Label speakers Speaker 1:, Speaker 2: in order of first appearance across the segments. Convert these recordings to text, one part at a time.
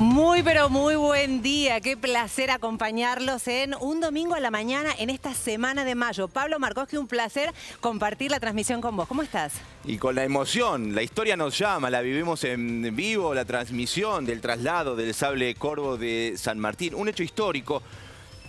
Speaker 1: Muy, pero muy buen día. Qué placer acompañarlos en un domingo a la mañana en esta semana de mayo. Pablo Marcoschi, un placer compartir la transmisión con vos. ¿Cómo estás?
Speaker 2: Y con la emoción, la historia nos llama, la vivimos en vivo, la transmisión del traslado del sable corvo de San Martín. Un hecho histórico,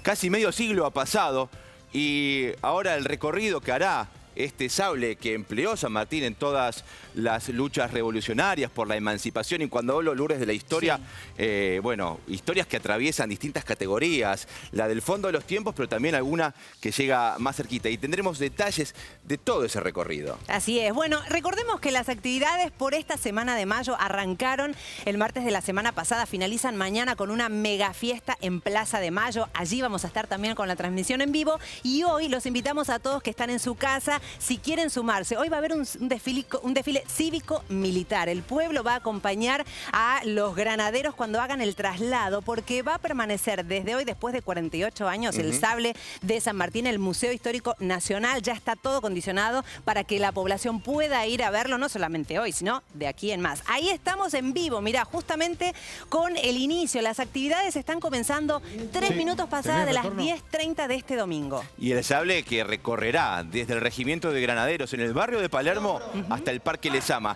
Speaker 2: casi medio siglo ha pasado y ahora el recorrido que hará este sable que empleó San Martín en todas las luchas revolucionarias por la emancipación. Y cuando hablo, Lourdes, de la historia, sí. Bueno, historias que atraviesan distintas categorías, la del fondo de los tiempos, pero también alguna que llega más cerquita. Y tendremos detalles de todo ese recorrido.
Speaker 1: Así es. Bueno, recordemos que las actividades por esta semana de mayo arrancaron el martes de la semana pasada, finalizan mañana con una mega fiesta en Plaza de Mayo. Allí vamos a estar también con la transmisión en vivo y hoy los invitamos a todos que están en su casa. Si quieren sumarse, hoy va a haber un desfile cívico-militar. El pueblo va a acompañar a los granaderos cuando hagan el traslado, porque va a permanecer desde hoy, después de 48 años, el sable de San Martín, el Museo Histórico Nacional. Ya está todo condicionado para que la población pueda ir a verlo, no solamente hoy, sino de aquí en más. Ahí estamos en vivo, mirá, justamente con el inicio. Las actividades están comenzando 3 minutos pasadas de las 10:30 de este domingo.
Speaker 2: Y el sable que recorrerá desde el regimiento de granaderos en el barrio de Palermo hasta el Parque Lezama,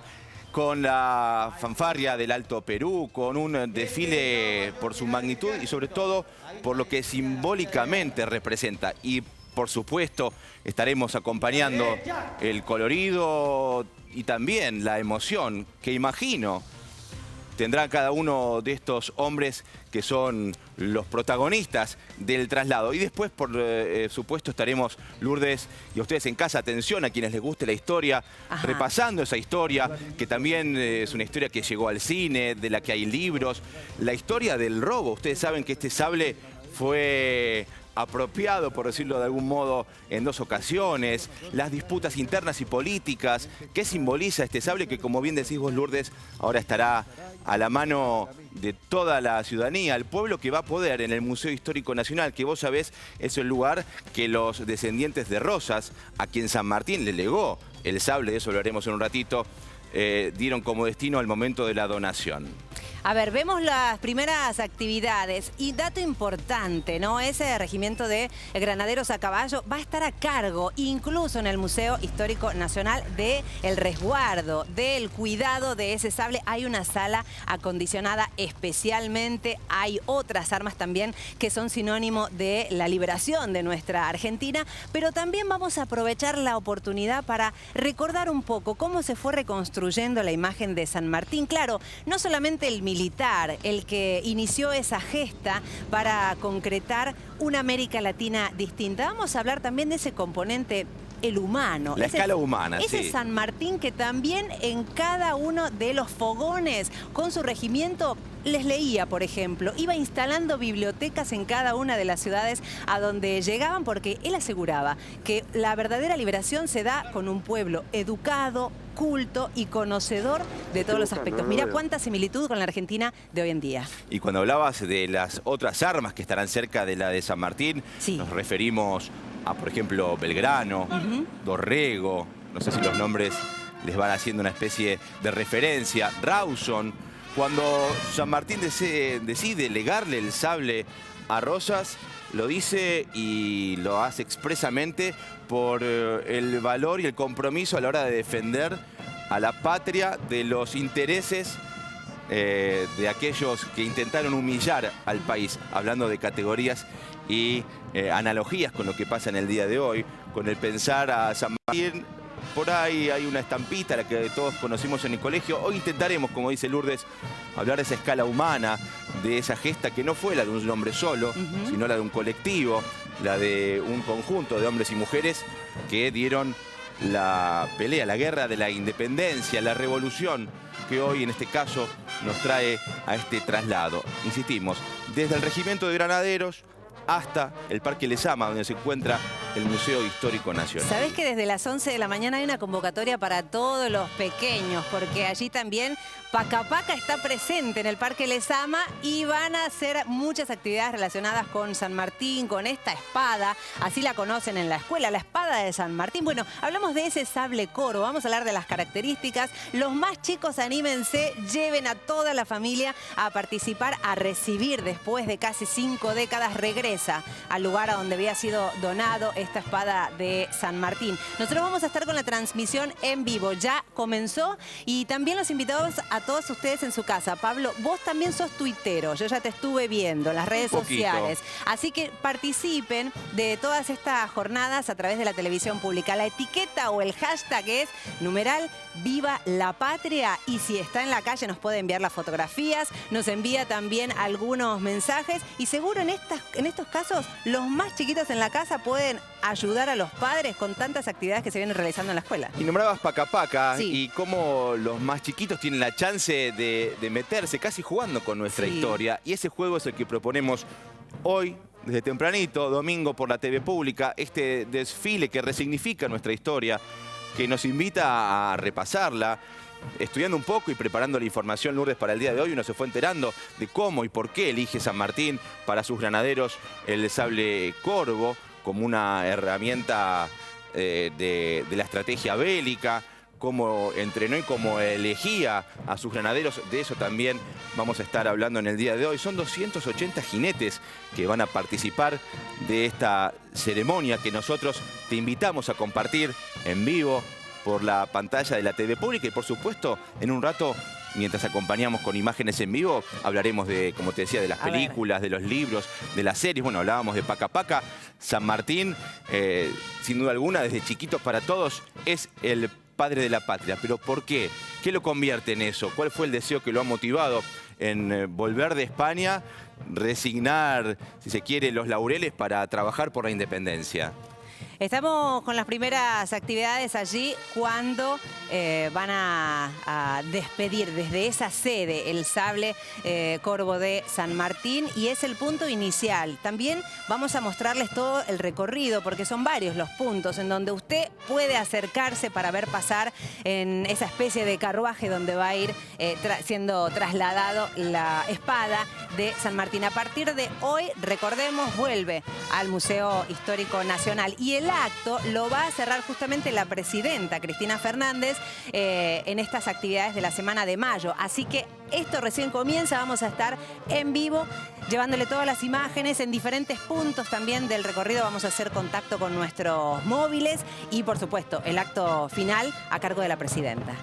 Speaker 2: con la fanfarria del Alto Perú, con un desfile por su magnitud y sobre todo por lo que simbólicamente representa. Y por supuesto estaremos acompañando el colorido y también la emoción que imagino tendrá cada uno de estos hombres que son los protagonistas del traslado. Y después, por supuesto, estaremos, Lourdes, y a ustedes en casa, atención a quienes les guste la historia, repasando esa historia, que también es una historia que llegó al cine, de la que hay libros. La historia del robo. Ustedes saben que este sable fue apropiado, por decirlo de algún modo, en 2 ocasiones, las disputas internas y políticas, qué simboliza este sable que, como bien decís vos, Lourdes, ahora estará a la mano de toda la ciudadanía, el pueblo que va a poder en el Museo Histórico Nacional, que vos sabés es el lugar que los descendientes de Rosas, a quien San Martín le legó el sable, de eso lo haremos en un ratito, dieron como destino al momento de la donación.
Speaker 1: A ver, vemos las primeras actividades y dato importante, ¿no? Ese regimiento de granaderos a caballo va a estar a cargo, incluso en el Museo Histórico Nacional, del resguardo, del cuidado de ese sable. Hay una sala acondicionada especialmente, hay otras armas también que son sinónimo de la liberación de nuestra Argentina, pero también vamos a aprovechar la oportunidad para recordar un poco cómo se fue reconstruyendo la imagen de San Martín. Claro, no solamente el militar, el que inició esa gesta para concretar una América Latina distinta. Vamos a hablar también de ese componente, el humano.
Speaker 2: La escala humana,
Speaker 1: ese
Speaker 2: sí.
Speaker 1: San Martín que también en cada uno de los fogones con su regimiento les leía, por ejemplo, iba instalando bibliotecas en cada una de las ciudades a donde llegaban, porque él aseguraba que la verdadera liberación se da con un pueblo educado, culto y conocedor de todos los aspectos. Mirá cuánta similitud con la Argentina de hoy en día.
Speaker 2: Y cuando hablabas de las otras armas que estarán cerca de la de San Martín, nos referimos a, por ejemplo, Belgrano, Dorrego, no sé si los nombres les van haciendo una especie de referencia, Rawson. Cuando San Martín decide legarle el sable a Rosas, lo dice y lo hace expresamente por el valor y el compromiso a la hora de defender a la patria de los intereses de aquellos que intentaron humillar al país, hablando de categorías y analogías con lo que pasa en el día de hoy, con el pensar a San Martín. Por ahí hay una estampita, la que todos conocimos en el colegio. Hoy intentaremos, como dice Lourdes, hablar de esa escala humana, de esa gesta que no fue la de un hombre solo, sino la de un colectivo, la de un conjunto de hombres y mujeres que dieron la pelea, la guerra de la independencia, la revolución que hoy, en este caso, nos trae a este traslado. Insistimos, desde el regimiento de granaderos hasta el Parque Lezama, donde se encuentra el Museo Histórico Nacional.
Speaker 1: ¿Sabés que desde las 11 de la mañana hay una convocatoria para todos los pequeños? Porque allí también Paca Paca está presente en el Parque Lezama y van a hacer muchas actividades relacionadas con San Martín, con esta espada. Así la conocen en la escuela, la espada de San Martín. Bueno, hablamos de ese sable corvo, vamos a hablar de las características. Los más chicos, anímense, lleven a toda la familia a participar, a recibir después de casi 5 décadas, regresa al lugar a donde había sido donado esta espada de San Martín. Nosotros vamos a estar con la transmisión en vivo, ya comenzó, y también los invitamos a todos ustedes en su casa. Pablo, vos también sos tuitero, yo ya te estuve viendo en las redes sociales, así que participen de todas estas jornadas a través de la televisión pública. La etiqueta o el hashtag es #Viva la Patria, y si está en la calle nos puede enviar las fotografías, nos envía también algunos mensajes, y seguro en estos casos los más chiquitos en la casa pueden ayudar a los padres con tantas actividades que se vienen realizando en la escuela.
Speaker 2: Y nombrabas Paca Paca,
Speaker 1: sí,
Speaker 2: y cómo los más chiquitos tienen la chance de meterse casi jugando con nuestra historia, y ese juego es el que proponemos hoy, desde tempranito, domingo por la TV pública, este desfile que resignifica nuestra historia, que nos invita a repasarla, estudiando un poco y preparando la información, Lourdes, para el día de hoy. Uno se fue enterando de cómo y por qué elige San Martín para sus granaderos el sable corvo como una herramienta de la estrategia bélica, cómo entrenó y cómo elegía a sus granaderos. De eso también vamos a estar hablando en el día de hoy. Son 280 jinetes que van a participar de esta ceremonia que nosotros te invitamos a compartir en vivo por la pantalla de la TV pública, y por supuesto en un rato, mientras acompañamos con imágenes en vivo, hablaremos de, como te decía, de las películas, de los libros, de las series. Bueno, hablábamos de Paca Paca. San Martín, sin duda alguna, desde chiquitos para todos, es el padre de la patria. ¿Pero por qué? ¿Qué lo convierte en eso? ¿Cuál fue el deseo que lo ha motivado en volver de España, resignar, si se quiere, los laureles para trabajar por la independencia?
Speaker 1: Estamos con las primeras actividades allí cuando van a despedir desde esa sede el sable corvo de San Martín, y es el punto inicial. También vamos a mostrarles todo el recorrido, porque son varios los puntos en donde usted puede acercarse para ver pasar en esa especie de carruaje donde va a ir siendo trasladado la espada de San Martín. A partir de hoy, recordemos, vuelve al Museo Histórico Nacional, y el acto lo va a cerrar justamente la presidenta Cristina Fernández en estas actividades de la semana de mayo. Así que esto recién comienza, vamos a estar en vivo llevándole todas las imágenes en diferentes puntos también del recorrido. Vamos a hacer contacto con nuestros móviles y, por supuesto, el acto final a cargo de la presidenta.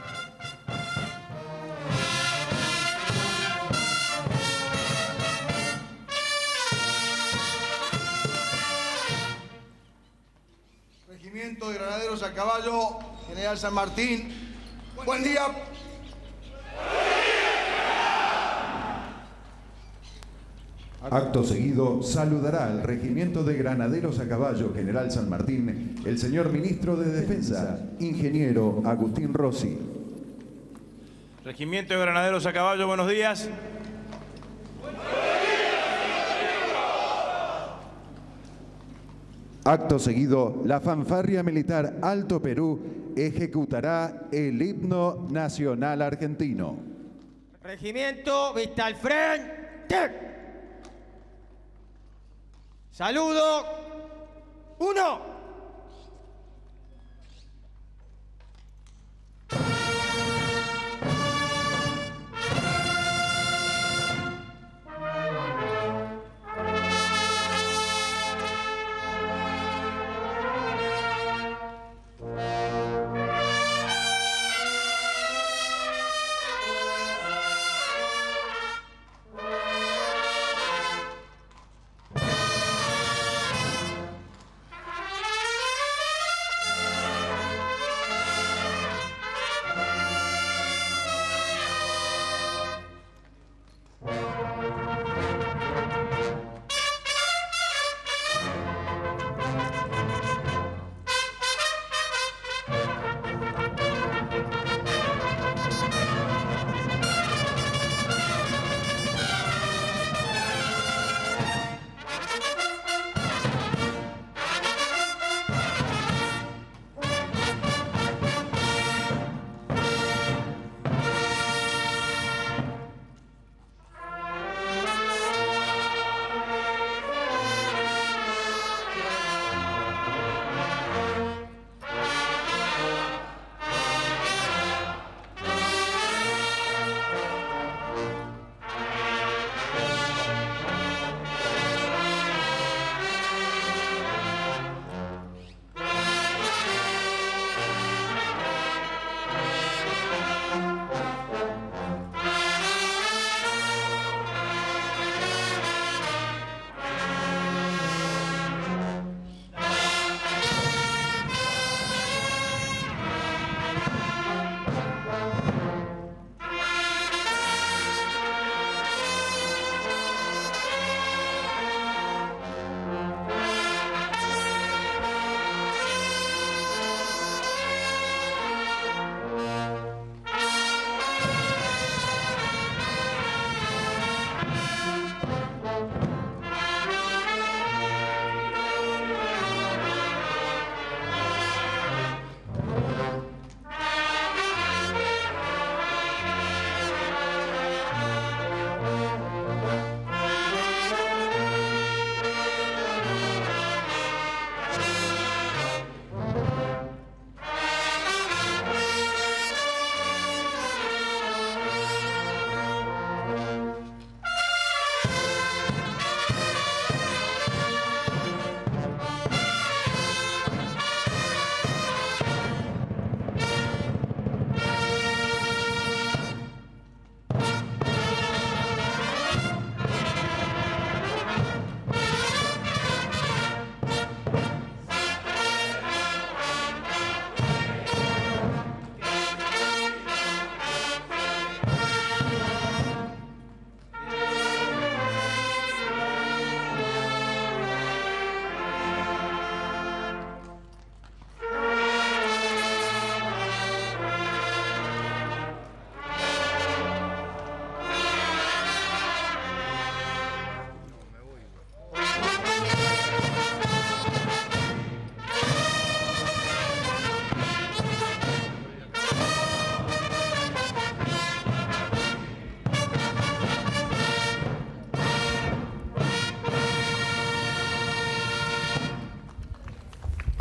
Speaker 3: Regimiento de Granaderos a Caballo, General San Martín. Buen día.
Speaker 4: Acto seguido, saludará al Regimiento de Granaderos a Caballo, General San Martín, el señor Ministro de Defensa, Ingeniero Agustín Rossi.
Speaker 5: Regimiento de Granaderos a Caballo, buenos días.
Speaker 4: Acto seguido, la fanfarria militar Alto Perú ejecutará el himno nacional argentino.
Speaker 6: Regimiento, vista al frente. Saludo. 1.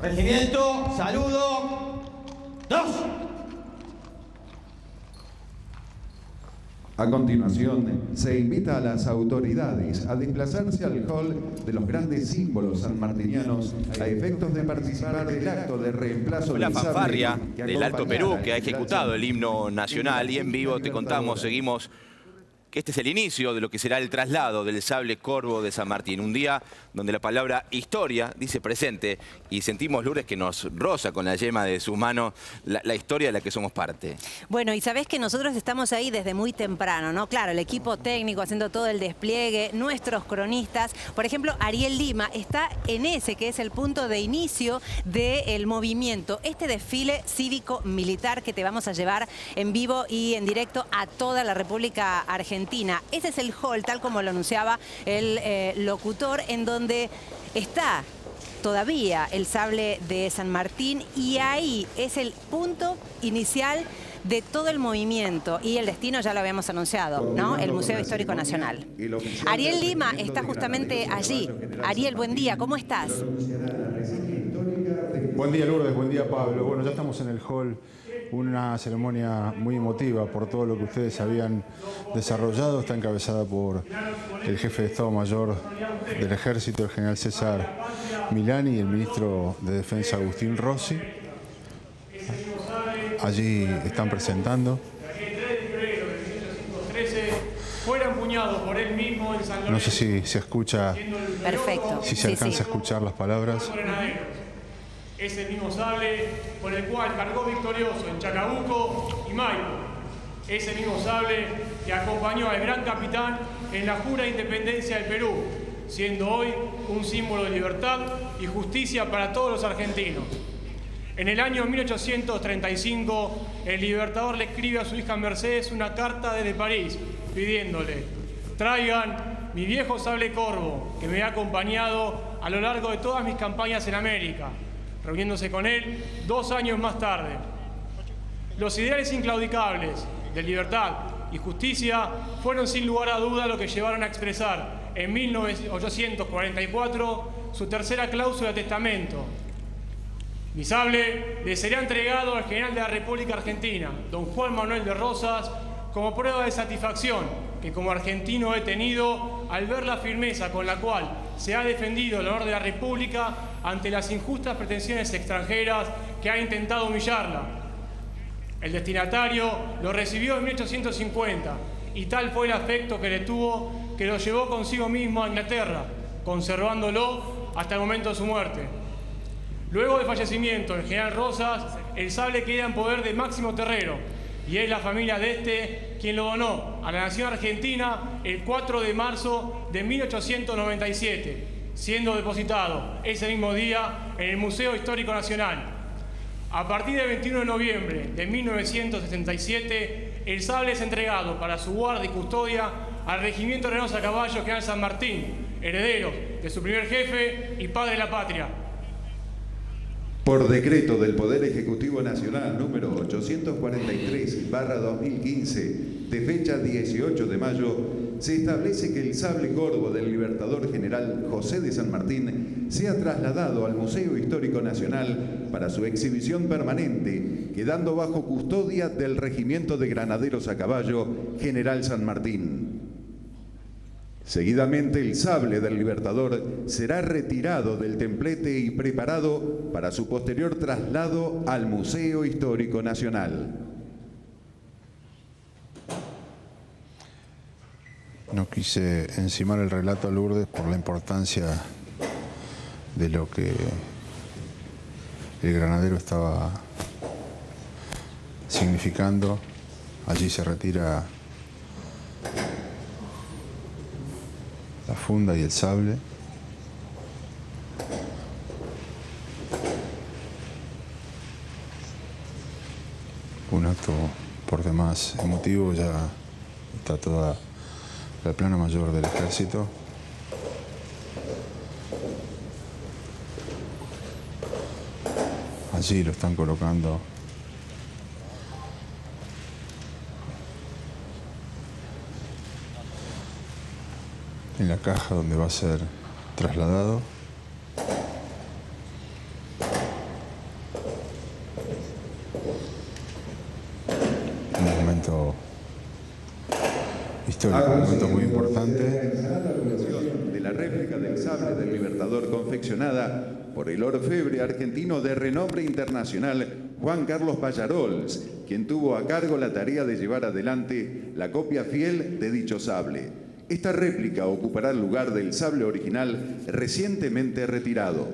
Speaker 6: Regimiento, saludo. 2.
Speaker 4: A continuación, se invita a las autoridades a desplazarse al hall de los grandes símbolos sanmartinianos a efectos de participar del acto de reemplazo
Speaker 2: La
Speaker 4: del sable
Speaker 2: fanfarria
Speaker 4: que
Speaker 2: del Alto Perú,
Speaker 4: acompañará
Speaker 2: que ha
Speaker 4: al general
Speaker 2: ejecutado
Speaker 4: San
Speaker 2: el himno
Speaker 4: Martín
Speaker 2: nacional, y en vivo te contamos, seguimos, que este es el inicio de lo que será el traslado del sable corvo de San Martín. Un día donde la palabra historia dice presente y sentimos, Lourdes, que nos roza con la yema de su mano la historia de la que somos parte.
Speaker 1: Bueno, y sabés que nosotros estamos ahí desde muy temprano, ¿no? Claro, el equipo técnico haciendo todo el despliegue, nuestros cronistas. Por ejemplo, Ariel Lima está en ese que es el punto de inicio del movimiento. Este desfile cívico-militar que te vamos a llevar en vivo y en directo a toda la República Argentina. Ese es el hall, tal como lo anunciaba el locutor, en donde está todavía el sable de San Martín, y ahí es el punto inicial de todo el movimiento, y el destino ya lo habíamos anunciado, ¿no? El Museo Histórico Nacional. Ariel Lima está justamente allí. Ariel, buen día, ¿cómo estás?
Speaker 7: Buen día, Lourdes, buen día, Pablo. Bueno, ya estamos en el hall, una ceremonia muy emotiva por todo lo que ustedes habían desarrollado. Está encabezada por el jefe de Estado Mayor del Ejército, el general César Milani, y el ministro de Defensa, Agustín Rossi. Allí están presentando. No sé si se escucha.
Speaker 1: Perfecto.
Speaker 7: Si se alcanza a escuchar las palabras.
Speaker 5: Es el mismo sable con el cual cargó victorioso en Chacabuco y Maipo. Es el mismo sable que acompañó al gran capitán en la jura de independencia del Perú, siendo hoy un símbolo de libertad y justicia para todos los argentinos. En el año 1835, el Libertador le escribe a su hija Mercedes una carta desde París, pidiéndole: traigan mi viejo sable corvo, que me ha acompañado a lo largo de todas mis campañas en América, reuniéndose con él 2 años más tarde. Los ideales inclaudicables de libertad y justicia fueron sin lugar a duda lo que llevaron a expresar en 1844 su tercera cláusula de testamento. Mi sable le será entregado al general de la República Argentina, don Juan Manuel de Rosas, como prueba de satisfacción que como argentino he tenido al ver la firmeza con la cual se ha defendido el honor de la República ante las injustas pretensiones extranjeras que han intentado humillarla. El destinatario lo recibió en 1850 y tal fue el afecto que le tuvo que lo llevó consigo mismo a Inglaterra, conservándolo hasta el momento de su muerte. Luego del fallecimiento del general Rosas, el sable queda en poder de Máximo Terrero, y es la familia de este quien lo donó a la nación argentina el 4 de marzo de 1897, siendo depositado ese mismo día en el Museo Histórico Nacional. A partir del 21 de noviembre de 1977, el sable es entregado para su guarda y custodia al Regimiento Renados a Caballo General San Martín, heredero de su primer jefe y padre de la patria.
Speaker 4: Por decreto del Poder Ejecutivo Nacional número 843/2015, de fecha 18 de mayo, se establece que el sable corvo del Libertador General José de San Martín sea trasladado al Museo Histórico Nacional para su exhibición permanente, quedando bajo custodia del Regimiento de Granaderos a Caballo General San Martín. Seguidamente, el sable del Libertador será retirado del templete y preparado para su posterior traslado al Museo Histórico Nacional.
Speaker 7: No quise encimar el relato a Lourdes por la importancia de lo que el granadero estaba significando. Allí se retira la funda y el sable. Un acto por demás emotivo. Ya está toda la plana mayor del ejército. Allí lo están colocando en la caja donde va a ser trasladado. histórico, un momento muy importante.
Speaker 4: De la réplica del sable del Libertador confeccionada por el orfebre argentino de renombre internacional Juan Carlos Pallarols, quien tuvo a cargo la tarea de llevar adelante la copia fiel de dicho sable. Esta réplica ocupará el lugar del sable original recientemente retirado.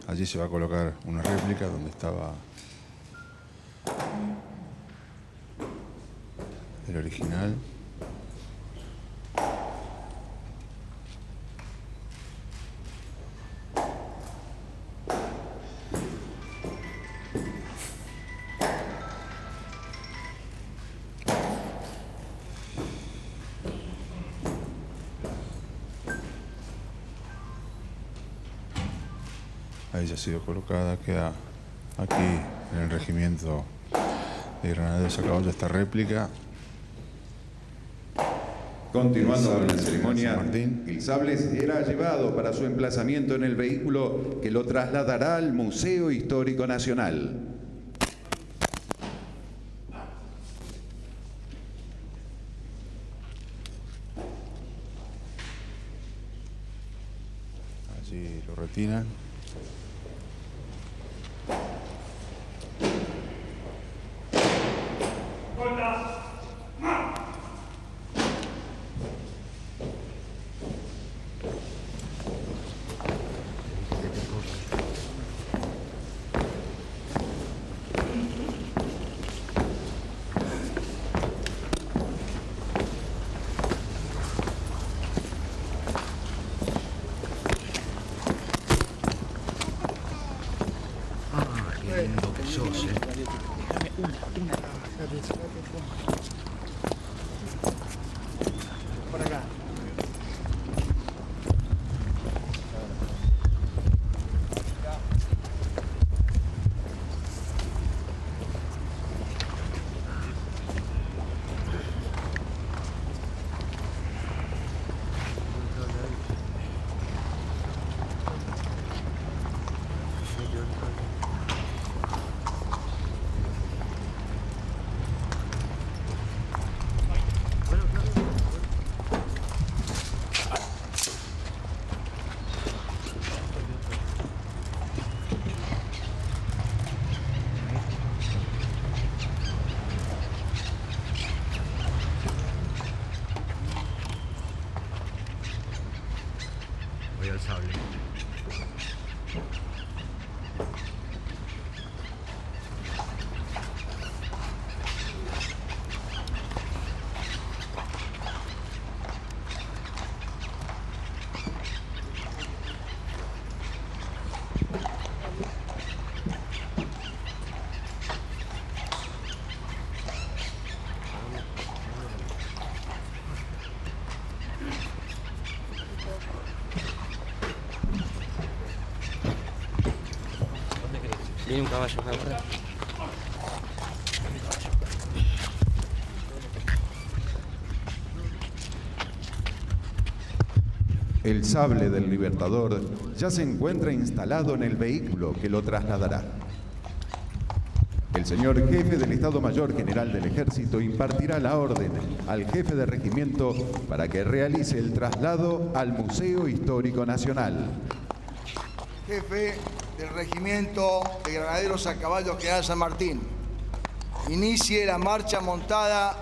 Speaker 7: Allí se va a colocar una réplica donde estaba el original. Ahí ya ha sido colocada, queda aquí en el regimiento de granaderos a caballo esta réplica.
Speaker 4: Continuando con la ceremonia, el sable será llevado para su emplazamiento en el vehículo que lo trasladará al Museo Histórico Nacional.
Speaker 7: Allí lo retiran.
Speaker 8: Viene un caballo acá, ¿verdad?
Speaker 4: El sable del Libertador ya se encuentra instalado en el vehículo que lo trasladará. El señor jefe del Estado Mayor General del Ejército impartirá la orden al jefe de regimiento para que realice el traslado al Museo Histórico Nacional.
Speaker 3: Jefe del Regimiento de Granaderos a Caballo General San Martín, inicie la marcha montada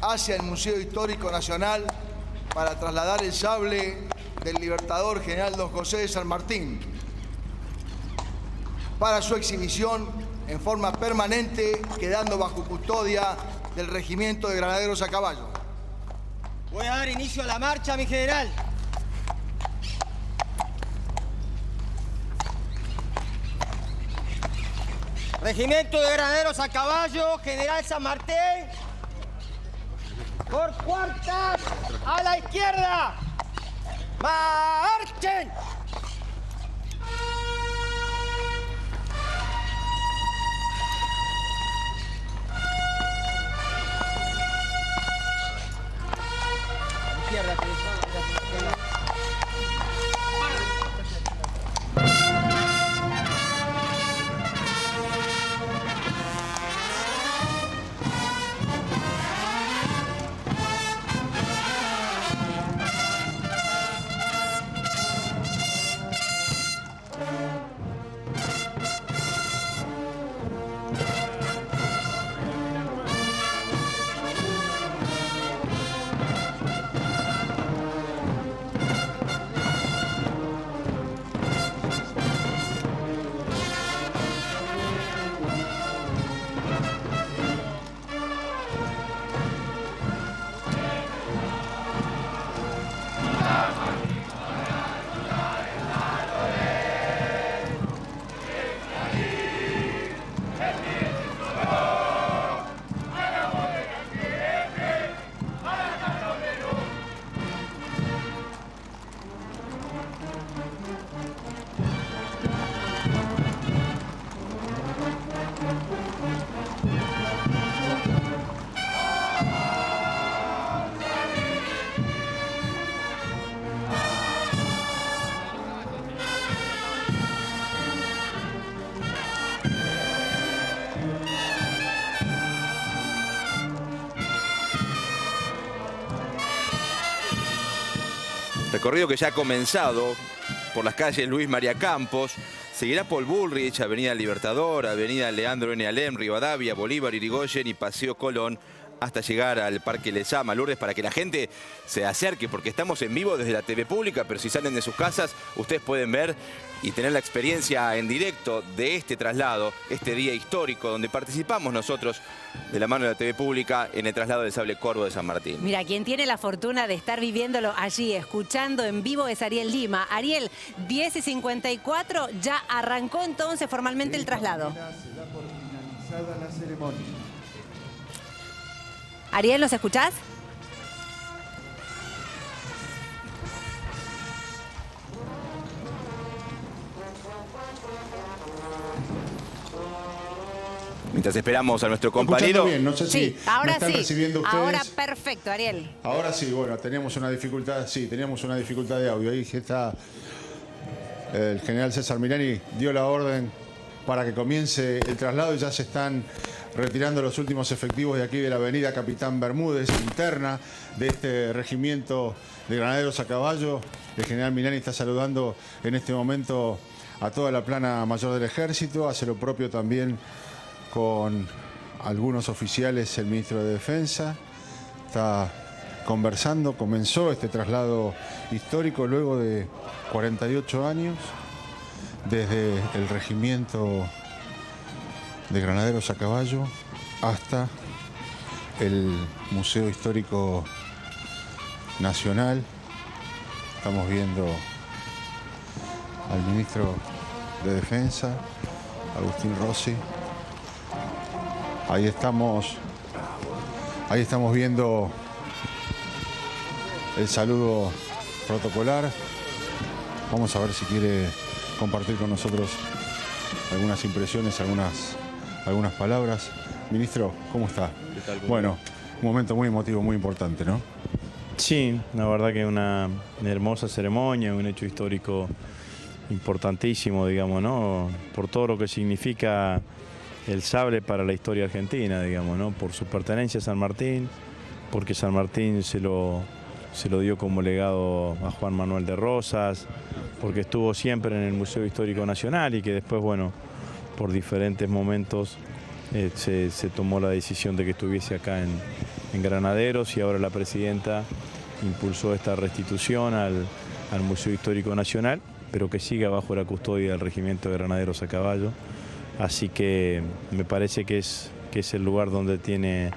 Speaker 3: hacia el Museo Histórico Nacional para trasladar el sable del Libertador General Don José de San Martín para su exhibición en forma permanente, quedando bajo custodia del Regimiento de Granaderos a Caballo.
Speaker 6: Voy a dar inicio a la marcha, mi general. Regimiento de Granaderos a Caballo, General San Martín. Por cuartas, a la izquierda. ¡Marchen! Izquierda,
Speaker 2: Recorrido que ya ha comenzado por las calles Luis María Campos. Seguirá Paul Bullrich, Avenida Libertador, Avenida Leandro N. Alem, Rivadavia, Bolívar, Irigoyen y Paseo Colón, hasta llegar al Parque Lezama, Lourdes, para que la gente se acerque, porque estamos en vivo desde la TV pública, pero si salen de sus casas, ustedes pueden ver y tener la experiencia en directo de este traslado, este día histórico, donde participamos nosotros de la mano de la TV pública en el traslado del Sable Corvo de San Martín.
Speaker 1: Mira, quien tiene la fortuna de estar viviéndolo allí, escuchando en vivo, es Ariel Lima. Ariel, 10:54, ya arrancó entonces formalmente el traslado.
Speaker 4: Se da por finalizada la ceremonia.
Speaker 1: Ariel, ¿los escuchás?
Speaker 2: Mientras esperamos a nuestro compañero.
Speaker 7: Bien, no sé si
Speaker 1: Sí, ahora
Speaker 7: me están
Speaker 1: sí.
Speaker 7: recibiendo ustedes.
Speaker 1: Ahora perfecto, Ariel.
Speaker 7: Ahora sí, bueno, teníamos una dificultad, de audio. Ahí está el general César Milani, dio la orden para que comience el traslado y ya se están retirando los últimos efectivos de aquí de la avenida Capitán Bermúdez, interna de este regimiento de granaderos a caballo. El general Milani está saludando en este momento a toda la plana mayor del ejército, hace lo propio también con algunos oficiales, el ministro de Defensa. Está conversando, comenzó este traslado histórico luego de 48 años desde el regimiento de granaderos a caballo hasta el Museo Histórico Nacional. Estamos viendo al ministro de Defensa, Agustín Rossi. Ahí estamos viendo el saludo protocolar. Vamos a ver si quiere compartir con nosotros algunas impresiones, algunas palabras. Ministro, ¿cómo está?
Speaker 8: ¿Qué tal?
Speaker 7: Bueno, un momento muy emotivo, muy importante, ¿no?
Speaker 8: Sí, la verdad que una hermosa ceremonia, un hecho histórico importantísimo, digamos, ¿no? Por todo lo que significa el sable para la historia argentina, digamos, ¿no? Por su pertenencia a San Martín, porque San Martín se lo dio como legado a Juan Manuel de Rosas, porque estuvo siempre en el Museo Histórico Nacional y que después, bueno, por diferentes momentos se tomó la decisión de que estuviese acá en Granaderos, y ahora la presidenta impulsó esta restitución al Museo Histórico Nacional, pero que siga bajo la custodia del Regimiento de Granaderos a Caballo. Así que me parece que es el lugar donde tiene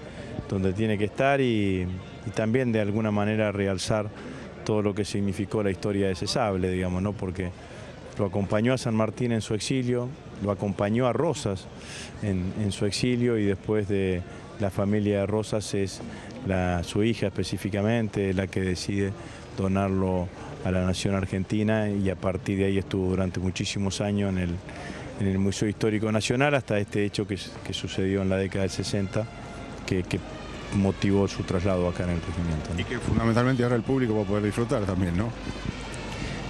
Speaker 8: que estar, y también de alguna manera realzar todo lo que significó la historia de ese sable, digamos, ¿no? Porque lo acompañó a San Martín en su exilio, lo acompañó a Rosas en su exilio, y después de la familia de Rosas es su hija específicamente la que decide donarlo a la nación argentina, y a partir de ahí estuvo durante muchísimos años en el Museo Histórico Nacional, hasta este hecho que sucedió en la década del 60, que motivó su traslado acá en el regimiento, ¿no?
Speaker 7: Y que fundamentalmente ahora el público va a poder disfrutar también, ¿no?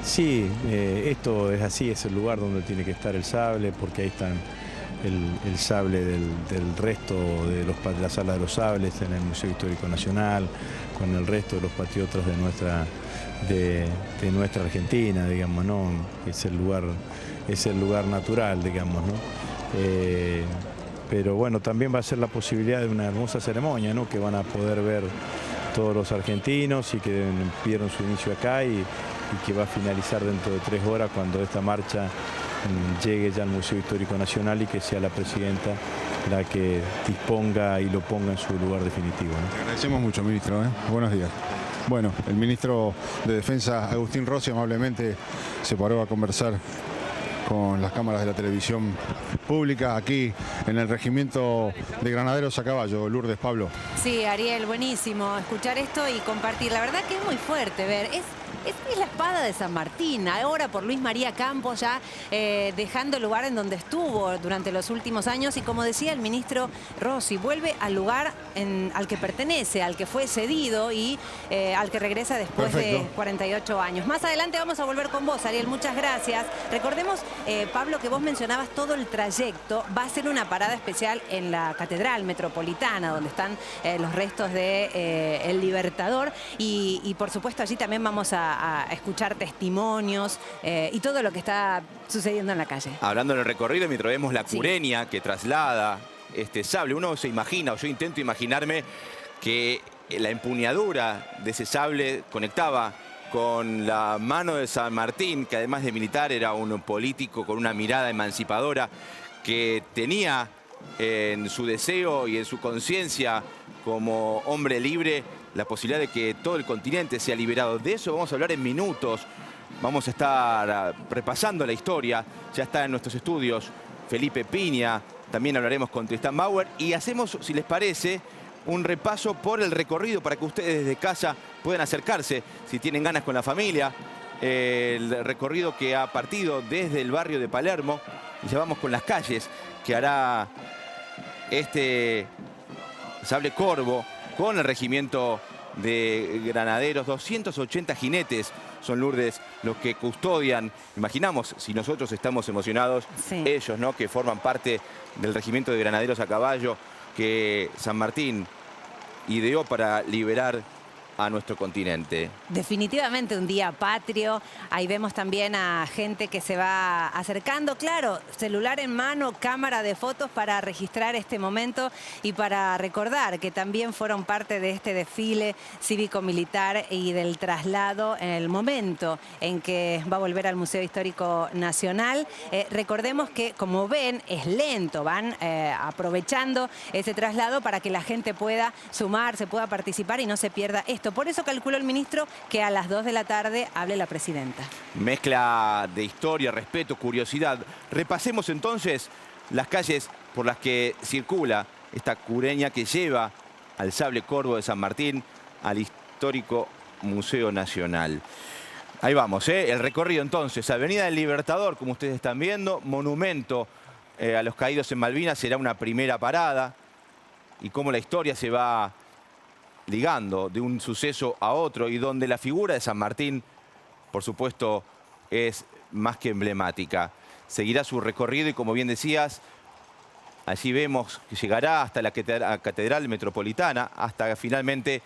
Speaker 8: Sí, esto es así, es el lugar donde tiene que estar el sable, porque ahí están el sable del resto de la sala de los sables en el Museo Histórico Nacional, con el resto de los patriotas de nuestra Argentina, digamos, ¿no? Es el lugar natural, digamos, ¿no? Pero bueno, también va a ser la posibilidad de una hermosa ceremonia, ¿no? Que van a poder ver todos los argentinos y que vieron su inicio acá, y que va a finalizar dentro de 3 horas cuando esta marcha llegue ya al Museo Histórico Nacional, y que sea la presidenta la que disponga y lo ponga en su lugar definitivo, ¿no?
Speaker 7: Te agradecemos mucho, ministro, ¿eh? Buenos días. Bueno, el ministro de Defensa, Agustín Rossi, amablemente se paró a conversar con las cámaras de la televisión pública aquí en el regimiento de granaderos a caballo. Lourdes, Pablo.
Speaker 1: Sí, Ariel, buenísimo escuchar esto y compartir. La verdad que es muy fuerte ver. Es la espada de San Martín, ahora por Luis María Campos, ya dejando el lugar en donde estuvo durante los últimos años, y como decía el ministro Rossi, vuelve al lugar al que pertenece, al que fue cedido y al que regresa después de 48 años. Más adelante vamos a volver con vos, Ariel, muchas gracias. Recordemos, Pablo, que vos mencionabas todo el trayecto. Va a ser una parada especial en la Catedral Metropolitana, donde están los restos de El Libertador, y por supuesto allí también vamos a a escuchar testimonios y todo lo que está sucediendo en la calle.
Speaker 2: Hablando del recorrido, mientras vemos la cureña que traslada este sable, uno se imagina, o yo intento imaginarme, que la empuñadura de ese sable conectaba con la mano de San Martín, que además de militar era un político con una mirada emancipadora, que tenía en su deseo y en su conciencia como hombre libre la posibilidad de que todo el continente sea liberado. De eso vamos a hablar en minutos. Vamos a estar repasando la historia. Ya está en nuestros estudios Felipe Piña. También hablaremos con Tristán Bauer. Y hacemos, si les parece, un repaso por el recorrido para que ustedes desde casa puedan acercarse, si tienen ganas, con la familia. El recorrido que ha partido desde el barrio de Palermo. Y ya vamos con las calles que hará este sable corvo con el regimiento de granaderos. 280 jinetes son, Lourdes, los que custodian. Imaginamos, si nosotros estamos emocionados, ellos, ¿no?, que forman parte del regimiento de granaderos a caballo que San Martín ideó para liberar a nuestro continente.
Speaker 1: Definitivamente un día patrio. Ahí vemos también a gente que se va acercando. Claro, celular en mano, cámara de fotos para registrar este momento y para recordar que también fueron parte de este desfile cívico-militar y del traslado en el momento en que va a volver al Museo Histórico Nacional. Recordemos que, como ven, es lento. Van aprovechando ese traslado para que la gente pueda sumarse, pueda participar y no se pierda esto. Por eso calculó el ministro que a las 2 de la tarde hable la presidenta.
Speaker 2: Mezcla de historia, respeto, curiosidad. Repasemos entonces las calles por las que circula esta cureña que lleva al sable corvo de San Martín al histórico Museo Nacional. Ahí vamos, el recorrido entonces. Avenida del Libertador, como ustedes están viendo, monumento a los caídos en Malvinas, será una primera parada. Y cómo la historia se va ligando de un suceso a otro, y donde la figura de San Martín, por supuesto, es más que emblemática. Seguirá su recorrido y, como bien decías, allí vemos que llegará hasta la Catedral Metropolitana, hasta finalmente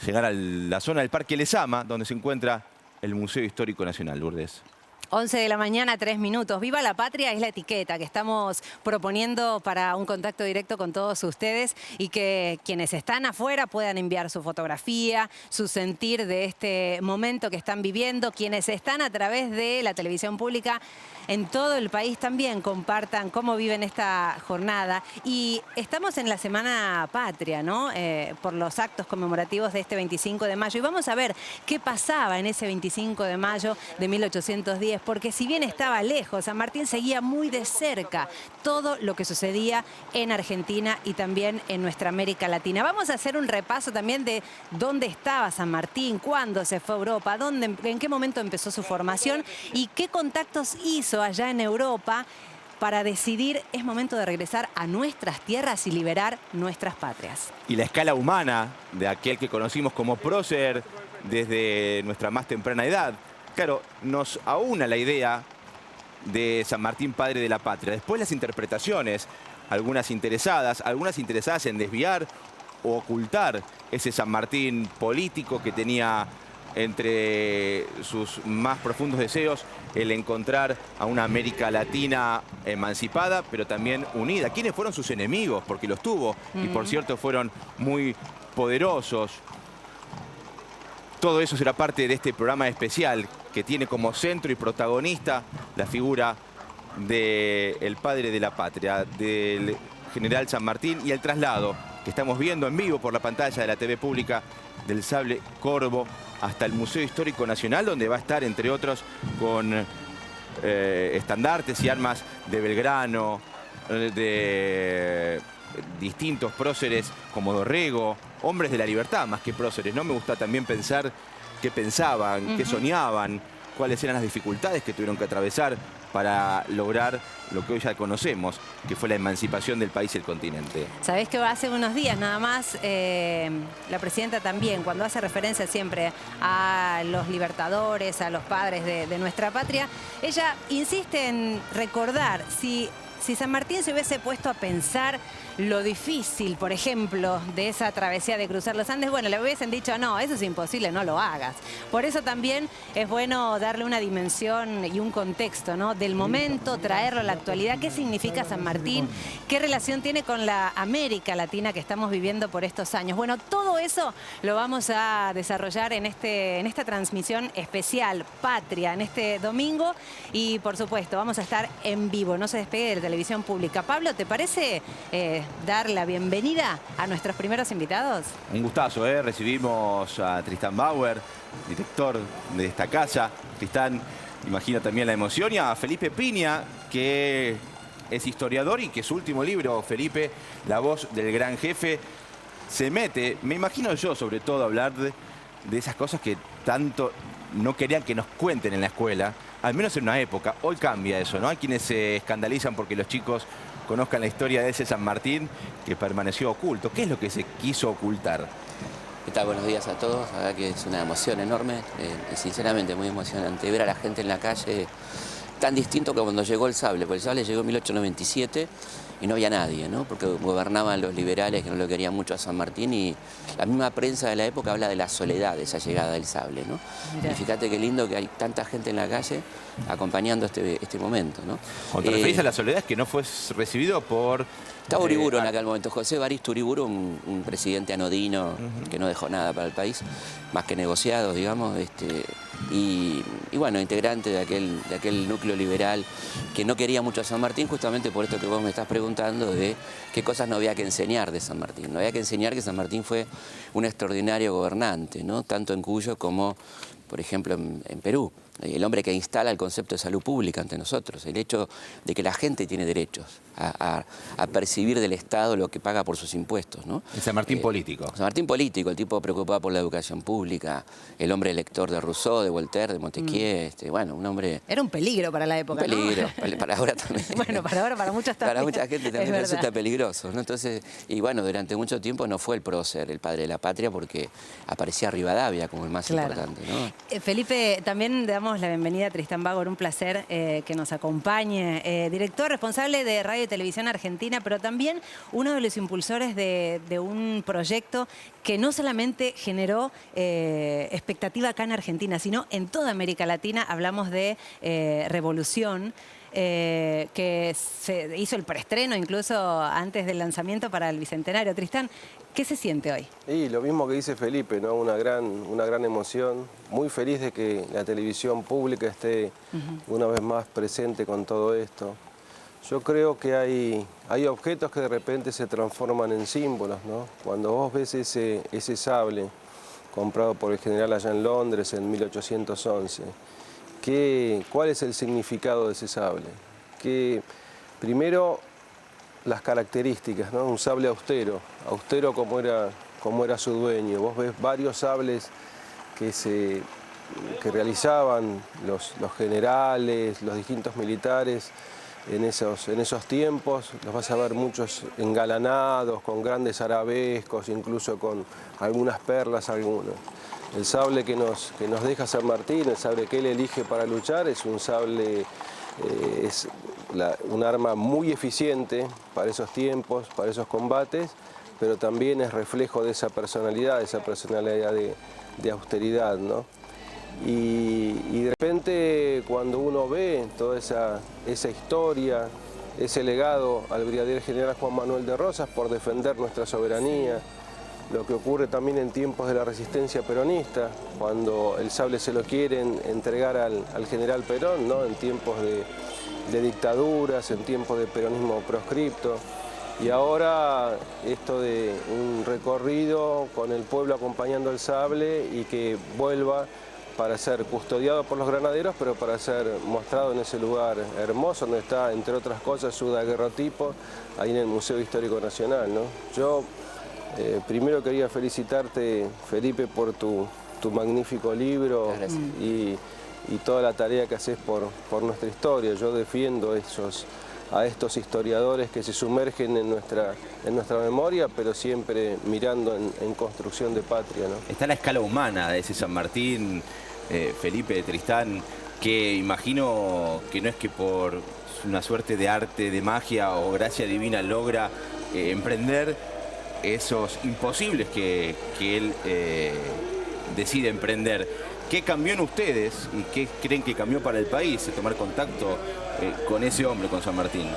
Speaker 2: llegar a la zona del Parque Lezama, donde se encuentra el Museo Histórico Nacional, Lourdes.
Speaker 1: 11 de la mañana, 3 minutos. Viva la Patria es la etiqueta que estamos proponiendo para un contacto directo con todos ustedes y que quienes están afuera puedan enviar su fotografía, su sentir de este momento que están viviendo. Quienes están a través de la televisión pública en todo el país también compartan cómo viven esta jornada. Y estamos en la Semana Patria, ¿no? Por los actos conmemorativos de este 25 de mayo. Y vamos a ver qué pasaba en ese 25 de mayo de 1810. Porque si bien estaba lejos, San Martín seguía muy de cerca todo lo que sucedía en Argentina y también en nuestra América Latina. Vamos a hacer un repaso también de dónde estaba San Martín, cuándo se fue a Europa, en qué momento empezó su formación y qué contactos hizo allá en Europa para decidir es momento de regresar a nuestras tierras y liberar nuestras patrias.
Speaker 2: Y la escala humana de aquel que conocimos como prócer desde nuestra más temprana edad. Claro, nos aúna la idea de San Martín, padre de la patria. Después las interpretaciones, algunas interesadas en desviar o ocultar ese San Martín político que tenía entre sus más profundos deseos el encontrar a una América Latina emancipada, pero también unida. ¿Quiénes fueron sus enemigos? Porque los tuvo, y por cierto fueron muy poderosos. Todo eso será parte de este programa especial que tiene como centro y protagonista la figura del padre de la patria, del general San Martín, y el traslado que estamos viendo en vivo por la pantalla de la TV pública del sable corvo hasta el Museo Histórico Nacional, donde va a estar, entre otros, con estandartes y armas de Belgrano, de distintos próceres como Dorrego, hombres de la libertad más que próceres, ¿no? Me gusta también pensar qué pensaban, qué soñaban, cuáles eran las dificultades que tuvieron que atravesar para lograr lo que hoy ya conocemos, que fue la emancipación del país y el continente.
Speaker 1: Sabés que hace unos días nada más, la presidenta también, cuando hace referencia siempre a los libertadores, a los padres de nuestra patria, ella insiste en recordar si San Martín se hubiese puesto a pensar lo difícil, por ejemplo, de esa travesía de cruzar los Andes, bueno, le hubiesen dicho, no, eso es imposible, no lo hagas. Por eso también es bueno darle una dimensión y un contexto, ¿no? Del momento, traerlo a la actualidad. ¿Qué significa San Martín? ¿Qué relación tiene con la América Latina que estamos viviendo por estos años? Bueno, todo eso lo vamos a desarrollar en esta transmisión especial, Patria, en este domingo. Y, por supuesto, vamos a estar en vivo, no se despegue de la televisión pública. Pablo, ¿te parece dar la bienvenida a nuestros primeros invitados?
Speaker 2: Un gustazo, recibimos a Tristán Bauer, director de esta casa. Tristán, imagina también la emoción, y a Felipe Piña, que es historiador y que su último libro, Felipe, La voz del gran jefe, se mete, me imagino yo sobre todo, a hablar de esas cosas que tanto no querían que nos cuenten en la escuela, al menos en una época. Hoy cambia eso, ¿no? Hay quienes se escandalizan porque los chicos conozcan la historia de ese San Martín que permaneció oculto. ¿Qué es lo que se quiso ocultar?
Speaker 9: ¿Qué tal? Buenos días a todos. La verdad que es una emoción enorme, y sinceramente muy emocionante ver a la gente en la calle tan distinto como cuando llegó el sable, porque el sable llegó en 1897 y no había nadie, ¿no? Porque gobernaban los liberales que no lo querían mucho a San Martín, y la misma prensa de la época habla de la soledad de esa llegada del sable, ¿no? Y fíjate qué lindo que hay tanta gente en la calle acompañando este momento, ¿no?
Speaker 2: Cuando te referís a la soledad, es que no fue recibido por...
Speaker 9: Estaba Uriburu en aquel momento, José Evaristo Uriburu, un presidente anodino que no dejó nada para el país, más que negociados, digamos, y bueno, integrante de aquel núcleo liberal que no quería mucho a San Martín, justamente por esto que vos me estás preguntando, de qué cosas no había que enseñar de San Martín. No había que enseñar que San Martín fue un extraordinario gobernante, ¿no? Tanto en Cuyo como, por ejemplo, en Perú. El hombre que instala el concepto de salud pública ante nosotros, el hecho de que la gente tiene derechos a percibir del Estado lo que paga por sus impuestos, ¿no?
Speaker 2: El San Martín político.
Speaker 9: San Martín político, el tipo preocupado por la educación pública, el hombre lector de Rousseau, de Voltaire, de Montesquieu, bueno, un hombre...
Speaker 1: Era un peligro para la época,
Speaker 9: un peligro, ¿no? Para ahora también.
Speaker 1: Bueno, para ahora, para muchos también.
Speaker 9: Para mucha gente también resulta peligroso, ¿no? Entonces, y bueno, durante mucho tiempo no fue el prócer, el padre de la patria, porque aparecía Rivadavia como el más importante, ¿no?
Speaker 1: Felipe, también le damos la bienvenida a Tristán Bauer, un placer que nos acompañe. Director responsable de Radio y Televisión Argentina, pero también uno de los impulsores de un proyecto que no solamente generó expectativa acá en Argentina, sino en toda América Latina. Hablamos de Revolución, que se hizo el preestreno incluso antes del lanzamiento para el Bicentenario. Tristán, ¿qué se siente hoy?
Speaker 10: Y lo mismo que dice Felipe, ¿no? Una gran emoción. Muy feliz de que la televisión pública esté una vez más presente con todo esto. Yo creo que hay objetos que de repente se transforman en símbolos, ¿no? Cuando vos ves ese sable comprado por el general allá en Londres en 1811, ¿cuál es el significado de ese sable? Primero, las características, ¿no? Un sable austero como era su dueño. Vos ves varios sables que realizaban los generales, los distintos militares en esos tiempos. Los vas a ver muchos engalanados, con grandes arabescos, incluso con algunas perlas, algunos. El sable que nos deja San Martín, el sable que él elige para luchar, es un sable, un arma muy eficiente para esos tiempos, para esos combates, pero también es reflejo de esa personalidad de austeridad, ¿no? Y de repente, cuando uno ve toda esa historia, ese legado al brigadier general Juan Manuel de Rosas por defender nuestra soberanía, lo que ocurre también en tiempos de la resistencia peronista, cuando el sable se lo quieren entregar al general Perón, ¿no? En tiempos de dictaduras, en tiempos de peronismo proscripto. Y ahora esto de un recorrido con el pueblo acompañando el sable y que vuelva para ser custodiado por los granaderos, pero para ser mostrado en ese lugar hermoso donde está, entre otras cosas, su daguerrotipo, ahí en el Museo Histórico Nacional, ¿no? Yo primero quería felicitarte, Felipe, por tu magnífico libro y toda la tarea que haces por nuestra historia. Yo defiendo a estos historiadores que se sumergen en nuestra memoria, pero siempre mirando en construcción de patria, ¿no?
Speaker 2: Está la escala humana de ese San Martín, Felipe, Tristán, que imagino que no es que por una suerte de arte, de magia o gracia divina logra emprender esos imposibles que él decide emprender. ¿Qué cambió en ustedes y qué creen que cambió para el país tomar contacto con ese hombre, con San Martín?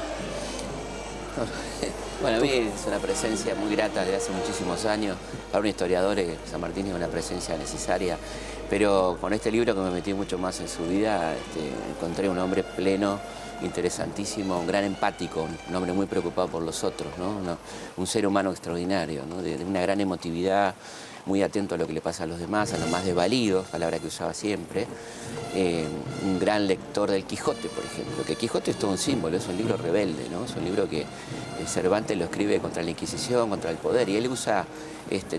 Speaker 9: Bueno, a mí es una presencia muy grata desde hace muchísimos años. Para un historiador, San Martín es una presencia necesaria. Pero con este libro, que me metí mucho más en su vida, encontré un hombre pleno, interesantísimo, un gran empático, un hombre muy preocupado por los otros, ¿no? Un ser humano extraordinario, ¿no? De una gran emotividad, muy atento a lo que le pasa a los demás, a los más desvalidos, palabra que usaba siempre. Un gran lector del Quijote, por ejemplo, que Quijote es todo un símbolo, es un libro rebelde, ¿no? Es un libro que Cervantes lo escribe contra la Inquisición, contra el poder, y él usa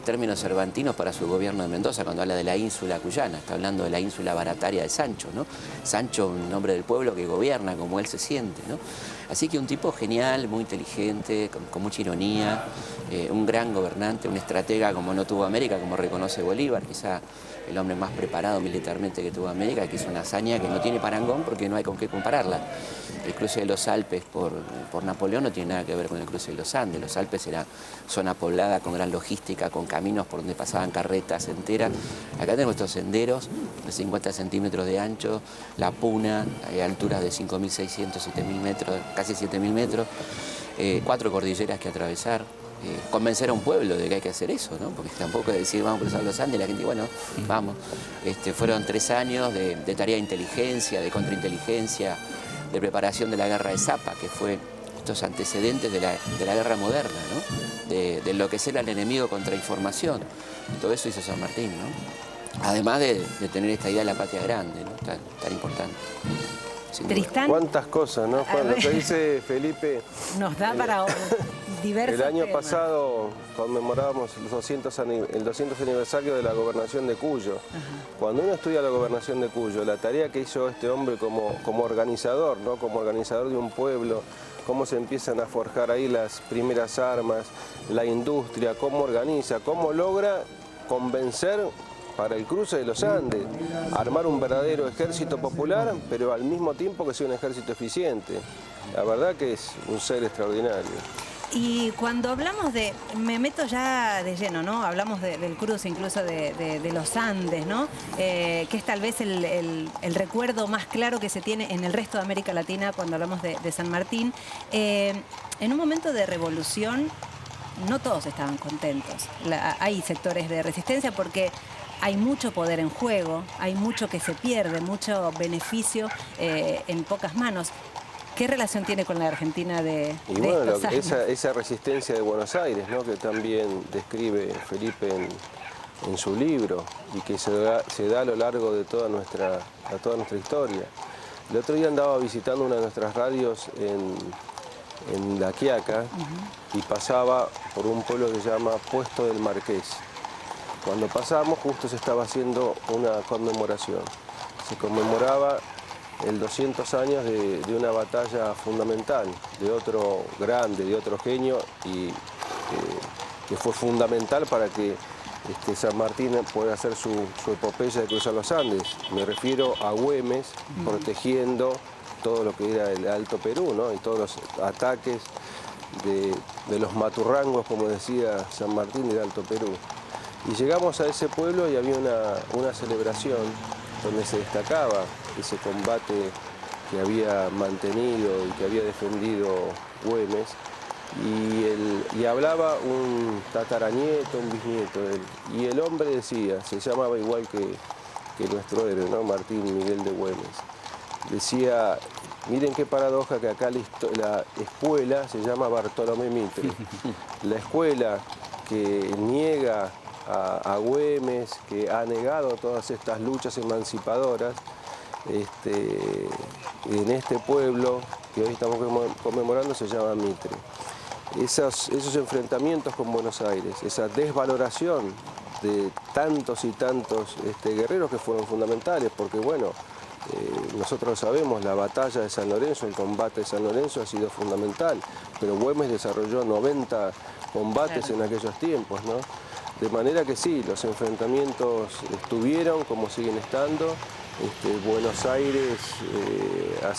Speaker 9: términos cervantinos para su gobierno de Mendoza cuando habla de la ínsula cuyana, está hablando de la ínsula barataria de Sancho, ¿no? Sancho, un hombre del pueblo que gobierna como él se siente, ¿no? Así que un tipo genial, muy inteligente, con mucha ironía, un gran gobernante, un estratega como no tuvo América, como reconoce Bolívar, quizá el hombre más preparado militarmente que tuvo América, que hizo una hazaña que no tiene parangón porque no hay con qué compararla. El cruce de los Alpes por Napoleón no tiene nada que ver con el cruce de los Andes. Los Alpes era zona poblada con gran logística, con caminos por donde pasaban carretas enteras. Acá tenemos estos senderos de 50 centímetros de ancho, la puna, hay alturas de 5.600, 7.000 metros, casi 7.000 metros, 4 cordilleras que atravesar. Convencer a un pueblo de que hay que hacer eso, ¿no? Porque tampoco es decir vamos a cruzar los Andes, la gente, bueno, vamos. Fueron 3 años de tarea de inteligencia, de contrainteligencia, de preparación de la guerra de Zapa, que fue estos antecedentes de la guerra moderna, ¿no? De enloquecer al enemigo contra información. Todo eso hizo San Martín, ¿no? Además de tener esta idea de la patria grande, ¿no? Tan importante.
Speaker 1: Tristán.
Speaker 10: ¿Cuántas cosas, no? Lo que dice Felipe.
Speaker 1: Nos da para diversos
Speaker 10: El año
Speaker 1: temas.
Speaker 10: pasado conmemorábamos el 200 aniversario de la gobernación de Cuyo. Cuando uno estudia la gobernación de Cuyo, la tarea que hizo este hombre como organizador, ¿no? Como organizador de un pueblo, cómo se empiezan a forjar ahí las primeras armas, la industria, cómo organiza, cómo logra convencer para el cruce de los Andes, armar un verdadero ejército popular, pero al mismo tiempo que sea un ejército eficiente. La verdad que es un ser extraordinario.
Speaker 1: Y cuando hablamos me meto ya de lleno, ¿no? Hablamos del cruce, incluso de los Andes, ¿no? Que es tal vez el recuerdo más claro que se tiene en el resto de América Latina cuando hablamos de San Martín. En un momento de revolución, no todos estaban contentos. Hay sectores de resistencia porque hay mucho poder en juego, hay mucho que se pierde, mucho beneficio en pocas manos. ¿Qué relación tiene con la Argentina de
Speaker 10: bueno,
Speaker 1: estos años?
Speaker 10: esa resistencia de Buenos Aires, ¿no? Que también describe Felipe en su libro y que se da a lo largo de toda nuestra historia. El otro día andaba visitando una de nuestras radios en La Quiaca y pasaba por un pueblo que se llama Puesto del Marqués. Cuando pasamos justo se estaba haciendo una conmemoración. Se conmemoraba el 200 años de una batalla fundamental, de otro grande, de otro genio, y que fue fundamental para que San Martín pueda hacer su epopeya de cruzar los Andes. Me refiero a Güemes, protegiendo todo lo que era el Alto Perú, ¿no? Y todos los ataques de los maturrangos, como decía San Martín, del Alto Perú. Y llegamos a ese pueblo y había una celebración donde se destacaba ese combate que había mantenido y que había defendido Güemes. Y hablaba un tataranieto, un bisnieto de él. Y el hombre decía, se llamaba igual que nuestro héroe, ¿no? Martín Miguel de Güemes. Decía, miren qué paradoja que acá la escuela se llama Bartolomé Mitre. La escuela que niega a Güemes, que ha negado todas estas luchas emancipadoras, en este pueblo que hoy estamos conmemorando se llama Mitre. Esos enfrentamientos con Buenos Aires, esa desvaloración de tantos y tantos guerreros que fueron fundamentales, porque bueno, nosotros sabemos, la batalla de San Lorenzo, el combate de San Lorenzo ha sido fundamental, pero Güemes desarrolló 90 combates en aquellos tiempos, ¿no? De manera que sí, los enfrentamientos estuvieron como siguen estando, Buenos Aires ha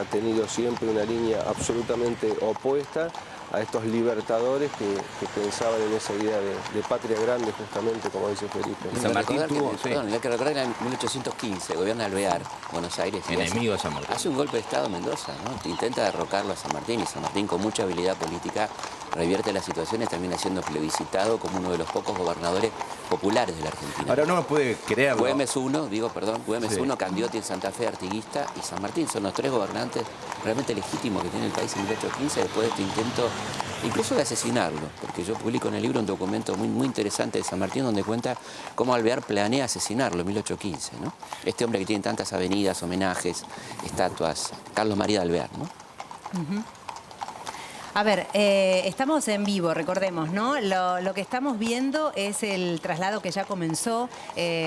Speaker 10: tenido siempre una línea absolutamente opuesta a estos libertadores que pensaban en esa idea de patria grande, justamente, como dice Felipe.
Speaker 9: San Martín tuvo, hay que recordar que en 1815 gobierna Alvear, Buenos Aires.
Speaker 2: Enemigo de San Martín.
Speaker 9: Hace un golpe de Estado en Mendoza, ¿no? Intenta derrocarlo a San Martín, y San Martín, con mucha habilidad política, revierte las situaciones, también siendo plebiscitado como uno de los pocos gobernadores populares de la Argentina.
Speaker 2: Ahora no me puede creerlo.
Speaker 9: Güemes I, Candioti en Santa Fe, artiguista, y San Martín son los tres gobernantes realmente legítimos que tiene el país en 1815, después de este intento incluso de asesinarlo, porque yo publico en el libro un documento muy interesante de San Martín donde cuenta cómo Alvear planea asesinarlo en 1815, ¿no? Este hombre que tiene tantas avenidas, homenajes, estatuas, Carlos María de Alvear, ¿no?
Speaker 1: A ver, estamos en vivo, recordemos, ¿no? Lo que estamos viendo es el traslado que ya comenzó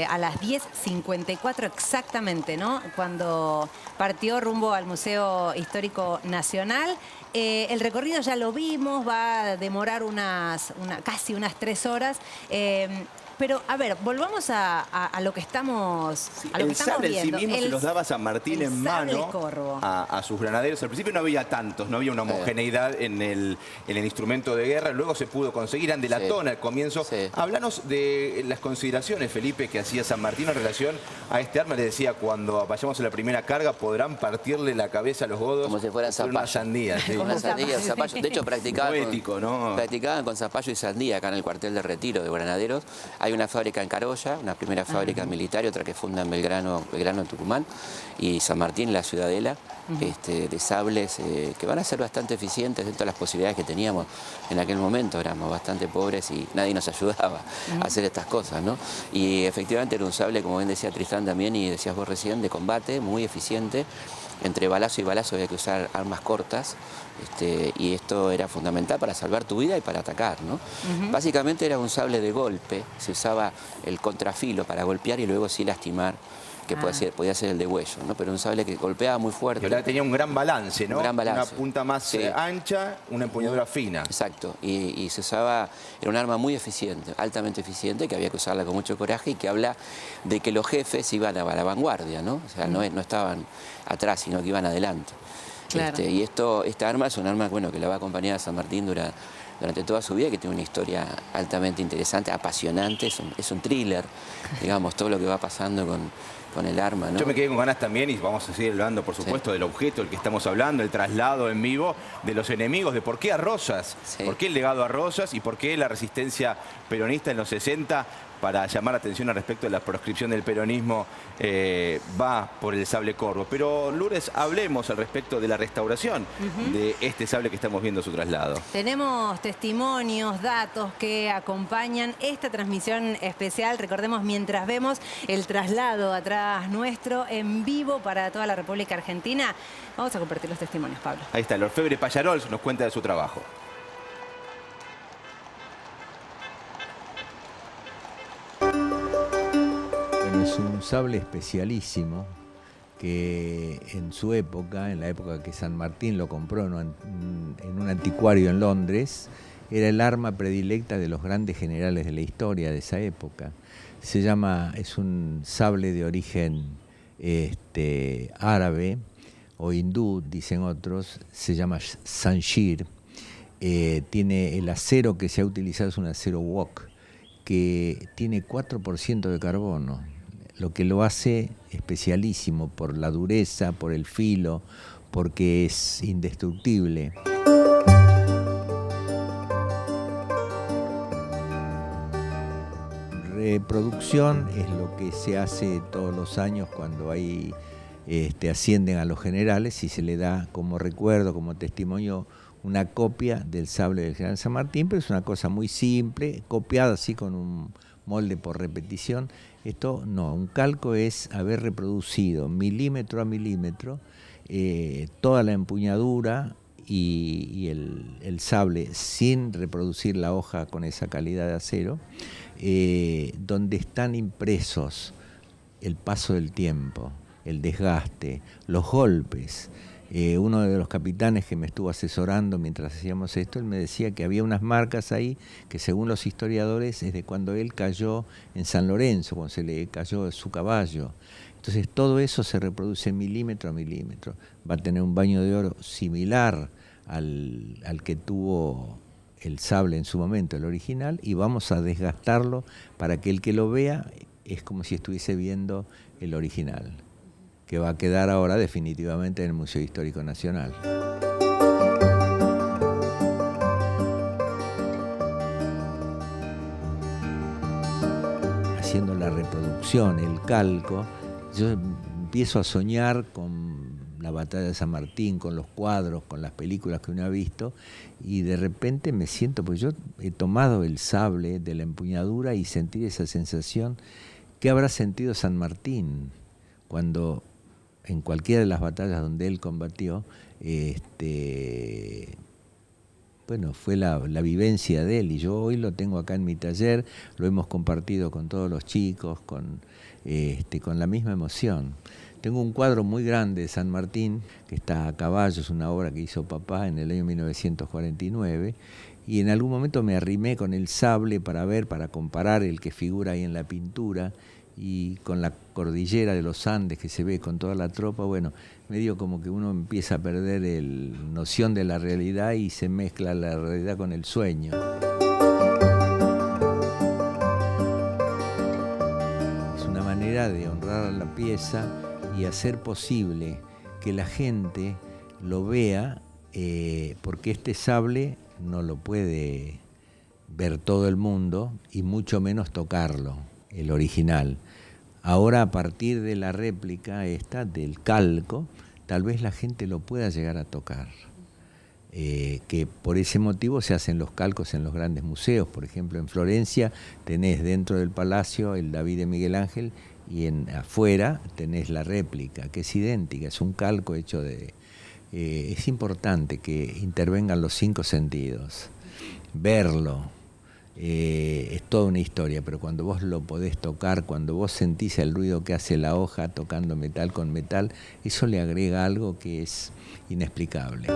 Speaker 1: a las 10:54 exactamente, ¿no? Cuando partió rumbo al Museo Histórico Nacional. El recorrido ya lo vimos, va a demorar casi unas 3 horas. Pero, a ver, volvamos a lo que estamos, viendo.
Speaker 2: El sable en sí mismo se los daba San Martín en mano a sus granaderos. Al principio no había tantos, no había una homogeneidad en el instrumento de guerra. Luego se pudo conseguir, eran de latón al comienzo. Háblanos de las consideraciones, Felipe, que hacía San Martín en relación a este arma. Le decía, cuando vayamos a la primera carga, podrán partirle la cabeza a los godos
Speaker 9: como si fueran zapallo.
Speaker 2: Una sandía. ¿Sí?
Speaker 9: Una sandía, zapallo. De hecho, practicaban con zapallo y sandía acá en el cuartel de retiro de granaderos. Hay una fábrica en Carolla, una primera fábrica militar, y otra que funda en Belgrano en Tucumán, y San Martín, la Ciudadela, de sables que van a ser bastante eficientes dentro de las posibilidades que teníamos en aquel momento. Éramos bastante pobres y nadie nos ayudaba a hacer estas cosas, ¿no? Y efectivamente era un sable, como bien decía Tristán también, y decías vos recién, de combate, muy eficiente. Entre balazo y balazo había que usar armas cortas, y esto era fundamental para salvar tu vida y para atacar, ¿no? Básicamente era un sable de golpe, se usaba el contrafilo para golpear y luego sí lastimar, que podía ser el de hueso, ¿no? Pero un sable que golpeaba muy fuerte.
Speaker 2: Y ahora tenía un gran balance, ¿no?
Speaker 9: Un gran balance.
Speaker 2: Una punta más ancha, una empuñadura fina.
Speaker 9: Exacto, y se usaba, era un arma muy eficiente, altamente eficiente, que había que usarla con mucho coraje, y que habla de que los jefes iban a la vanguardia, ¿no? O sea, no estaban atrás, sino que iban adelante.
Speaker 1: Claro.
Speaker 9: Y esta arma es un arma, que la va a acompañar a San Martín durante toda su vida, que tiene una historia altamente interesante, apasionante, es un thriller, digamos, todo lo que va pasando con el arma, ¿no?
Speaker 2: Yo me quedé con ganas también, y vamos a seguir hablando, por supuesto, del objeto del que estamos hablando, el traslado en vivo de los enemigos, de por qué a Rosas, por qué el legado a Rosas y por qué la resistencia peronista en los 60, para llamar la atención al respecto de la proscripción del peronismo, va por el sable corvo. Pero, Lourdes, hablemos al respecto de la restauración de este sable que estamos viendo su traslado.
Speaker 1: Tenemos testimonios, datos que acompañan esta transmisión especial. Recordemos, mientras vemos el traslado atrás nuestro en vivo para toda la República Argentina, vamos a compartir los testimonios, Pablo.
Speaker 2: Ahí está, el orfebre Pallarols nos cuenta de su trabajo.
Speaker 11: Es un sable especialísimo que en su época, en la época que San Martín lo compró en un anticuario en Londres, era el arma predilecta de los grandes generales de la historia de esa época. Es un sable de origen árabe o hindú, dicen otros, se llama Sanshir. Tiene el acero que se ha utilizado, es un acero wok, que tiene 4% de carbono, lo que lo hace especialísimo por la dureza, por el filo, porque es indestructible. Reproducción es lo que se hace todos los años cuando ascienden a los generales, y se le da como recuerdo, como testimonio, una copia del sable del general San Martín, pero es una cosa muy simple, copiada así con un molde por repetición. Esto no, un calco es haber reproducido milímetro a milímetro toda la empuñadura y el sable sin reproducir la hoja con esa calidad de acero, donde están impresos el paso del tiempo, el desgaste, los golpes, Uno de los capitanes que me estuvo asesorando mientras hacíamos esto, él me decía que había unas marcas ahí que según los historiadores es de cuando él cayó en San Lorenzo, cuando se le cayó su caballo. Entonces todo eso se reproduce milímetro a milímetro. Va a tener un baño de oro similar al que tuvo el sable en su momento, el original, y vamos a desgastarlo para que el que lo vea es como si estuviese viendo el original, que va a quedar ahora definitivamente en el Museo Histórico Nacional. Haciendo la reproducción, el calco, yo empiezo a soñar con la batalla de San Martín, con los cuadros, con las películas que uno ha visto, y de repente me siento, pues yo he tomado el sable de la empuñadura y sentir esa sensación. ¿Qué habrá sentido San Martín cuando en cualquiera de las batallas donde él combatió, bueno, fue la vivencia de él, y yo hoy lo tengo acá en mi taller, lo hemos compartido con todos los chicos, con la misma emoción. Tengo un cuadro muy grande de San Martín, que está a caballo, es una obra que hizo papá en el año 1949, y en algún momento me arrimé con el sable para ver, para comparar el que figura ahí en la pintura, y con la cordillera de los Andes que se ve con toda la tropa, bueno, medio como que uno empieza a perder la noción de la realidad y se mezcla la realidad con el sueño. Es una manera de honrar la pieza y hacer posible que la gente lo vea, porque este sable no lo puede ver todo el mundo y mucho menos tocarlo, el original. Ahora, a partir de la réplica esta, del calco, tal vez la gente lo pueda llegar a tocar. Que por ese motivo se hacen los calcos en los grandes museos. Por ejemplo, en Florencia tenés dentro del palacio el David de Miguel Ángel, y afuera tenés la réplica, que es idéntica, es un calco hecho de... es importante que intervengan los 5 sentidos, verlo. Es toda una historia, pero cuando vos lo podés tocar, cuando vos sentís el ruido que hace la hoja tocando metal con metal, eso le agrega algo que es inexplicable.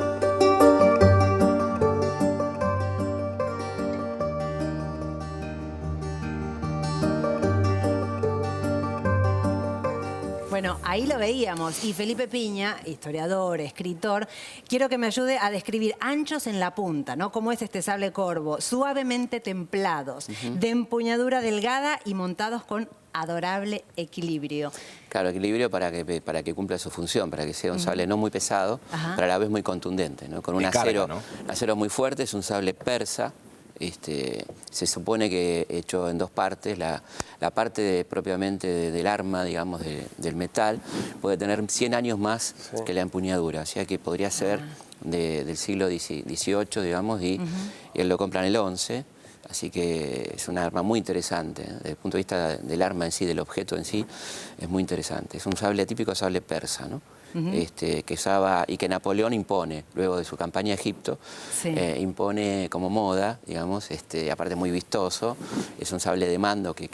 Speaker 1: Bueno, ahí lo veíamos. Y Felipe Piña, historiador, escritor, quiero que me ayude a describir anchos en la punta, ¿no? Cómo es este sable corvo, suavemente templados, de empuñadura delgada y montados con adorable equilibrio.
Speaker 9: Claro, equilibrio para que cumpla su función, para que sea un sable no muy pesado, pero a la vez muy contundente, ¿no? Con un acero, ¿no? Acero muy fuerte, es un sable persa. Se supone que hecho en 2 partes, la parte propiamente del arma, digamos, del metal, puede tener 100 años más que la empuñadura, o sea que podría ser del siglo XVIII, digamos, y él lo compra en el XI, así que es un arma muy interesante, desde el punto de vista del arma en sí, del objeto en sí, es muy interesante. Es un sable típico sable persa, ¿no? Que usaba y que Napoleón impone, luego de su campaña a Egipto, impone como moda, digamos, aparte muy vistoso, es un sable de mando que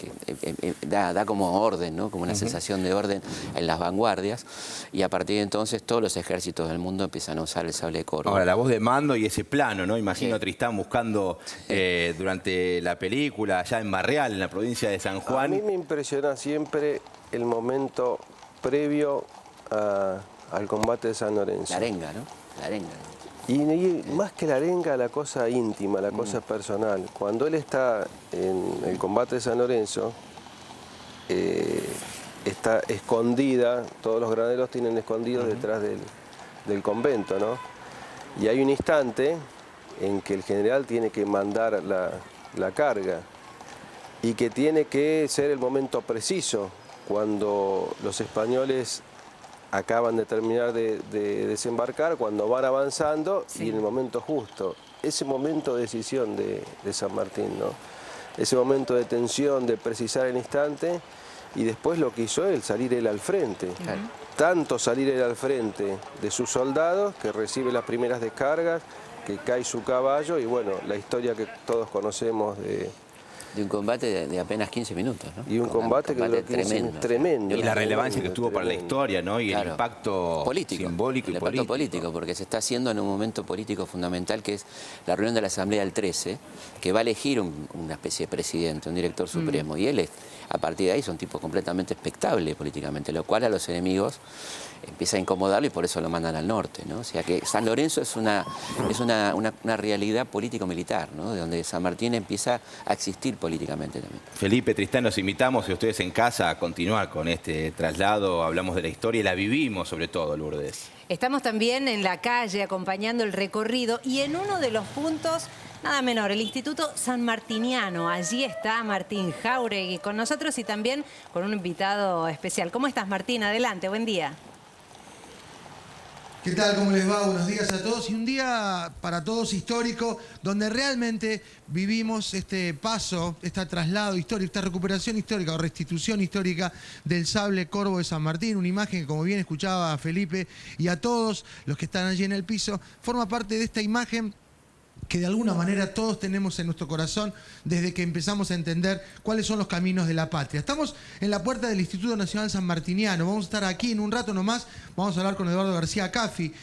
Speaker 9: da como orden, ¿no? Como una sensación de orden en las vanguardias, y a partir de entonces todos los ejércitos del mundo empiezan a usar el sable corvo.
Speaker 2: Ahora, la voz de mando y ese plano, ¿no? Imagino a Tristán buscando durante la película, allá en Barreal, en la provincia de San Juan.
Speaker 10: A mí me impresiona siempre el momento previo al combate de San Lorenzo.
Speaker 9: La arenga, ¿no? La arenga.
Speaker 10: Y más que la arenga, la cosa íntima, la cosa personal. Cuando él está en el combate de San Lorenzo, está escondida, todos los graneros tienen escondidos detrás del convento, ¿no? Y hay un instante en que el general tiene que mandar la carga y que tiene que ser el momento preciso, cuando los españoles acaban de terminar de desembarcar, cuando van avanzando y en el momento justo. Ese momento de decisión de San Martín, ¿no? Ese momento de tensión, de precisar el instante, y después lo que hizo él, salir él al frente. Tanto salir él al frente de sus soldados, que recibe las primeras descargas, que cae su caballo, y bueno, la historia que todos conocemos
Speaker 9: De un combate de apenas 15 minutos, ¿no?
Speaker 10: Y un combate que duró tremendo.
Speaker 2: Y la relevancia que tuvo para la historia, ¿no? Y el impacto
Speaker 9: político,
Speaker 2: simbólico y político.
Speaker 9: Porque se está haciendo en un momento político fundamental, que es la reunión de la Asamblea del 13, que va a elegir una especie de presidente, un director supremo. Y él, a partir de ahí, es un tipo completamente expectable políticamente, lo cual a los enemigos empieza a incomodarlo y por eso lo mandan al norte, ¿no? O sea que San Lorenzo es una realidad político-militar, ¿no? De donde San Martín empieza a existir políticamente también.
Speaker 2: Felipe, Tristán, los invitamos, y ustedes en casa, a continuar con este traslado. Hablamos de la historia y la vivimos sobre todo, Lourdes.
Speaker 1: Estamos también en la calle acompañando el recorrido y en uno de los puntos, nada menor, el Instituto San Martiniano. Allí está Martín Jáuregui con nosotros y también con un invitado especial. ¿Cómo estás, Martín? Adelante, buen día.
Speaker 12: ¿Qué tal? ¿Cómo les va? Buenos días a todos. Y un día para todos histórico, donde realmente vivimos este paso, este traslado histórico, esta recuperación histórica o restitución histórica del sable corvo de San Martín. Una imagen que, como bien escuchaba a Felipe y a todos los que están allí en el piso, forma parte de esta imagen que de alguna manera todos tenemos en nuestro corazón desde que empezamos a entender cuáles son los caminos de la patria. Estamos en la puerta del Instituto Nacional San Martiniano. Vamos a estar aquí en un rato nomás. Vamos a hablar con Eduardo García Caffi.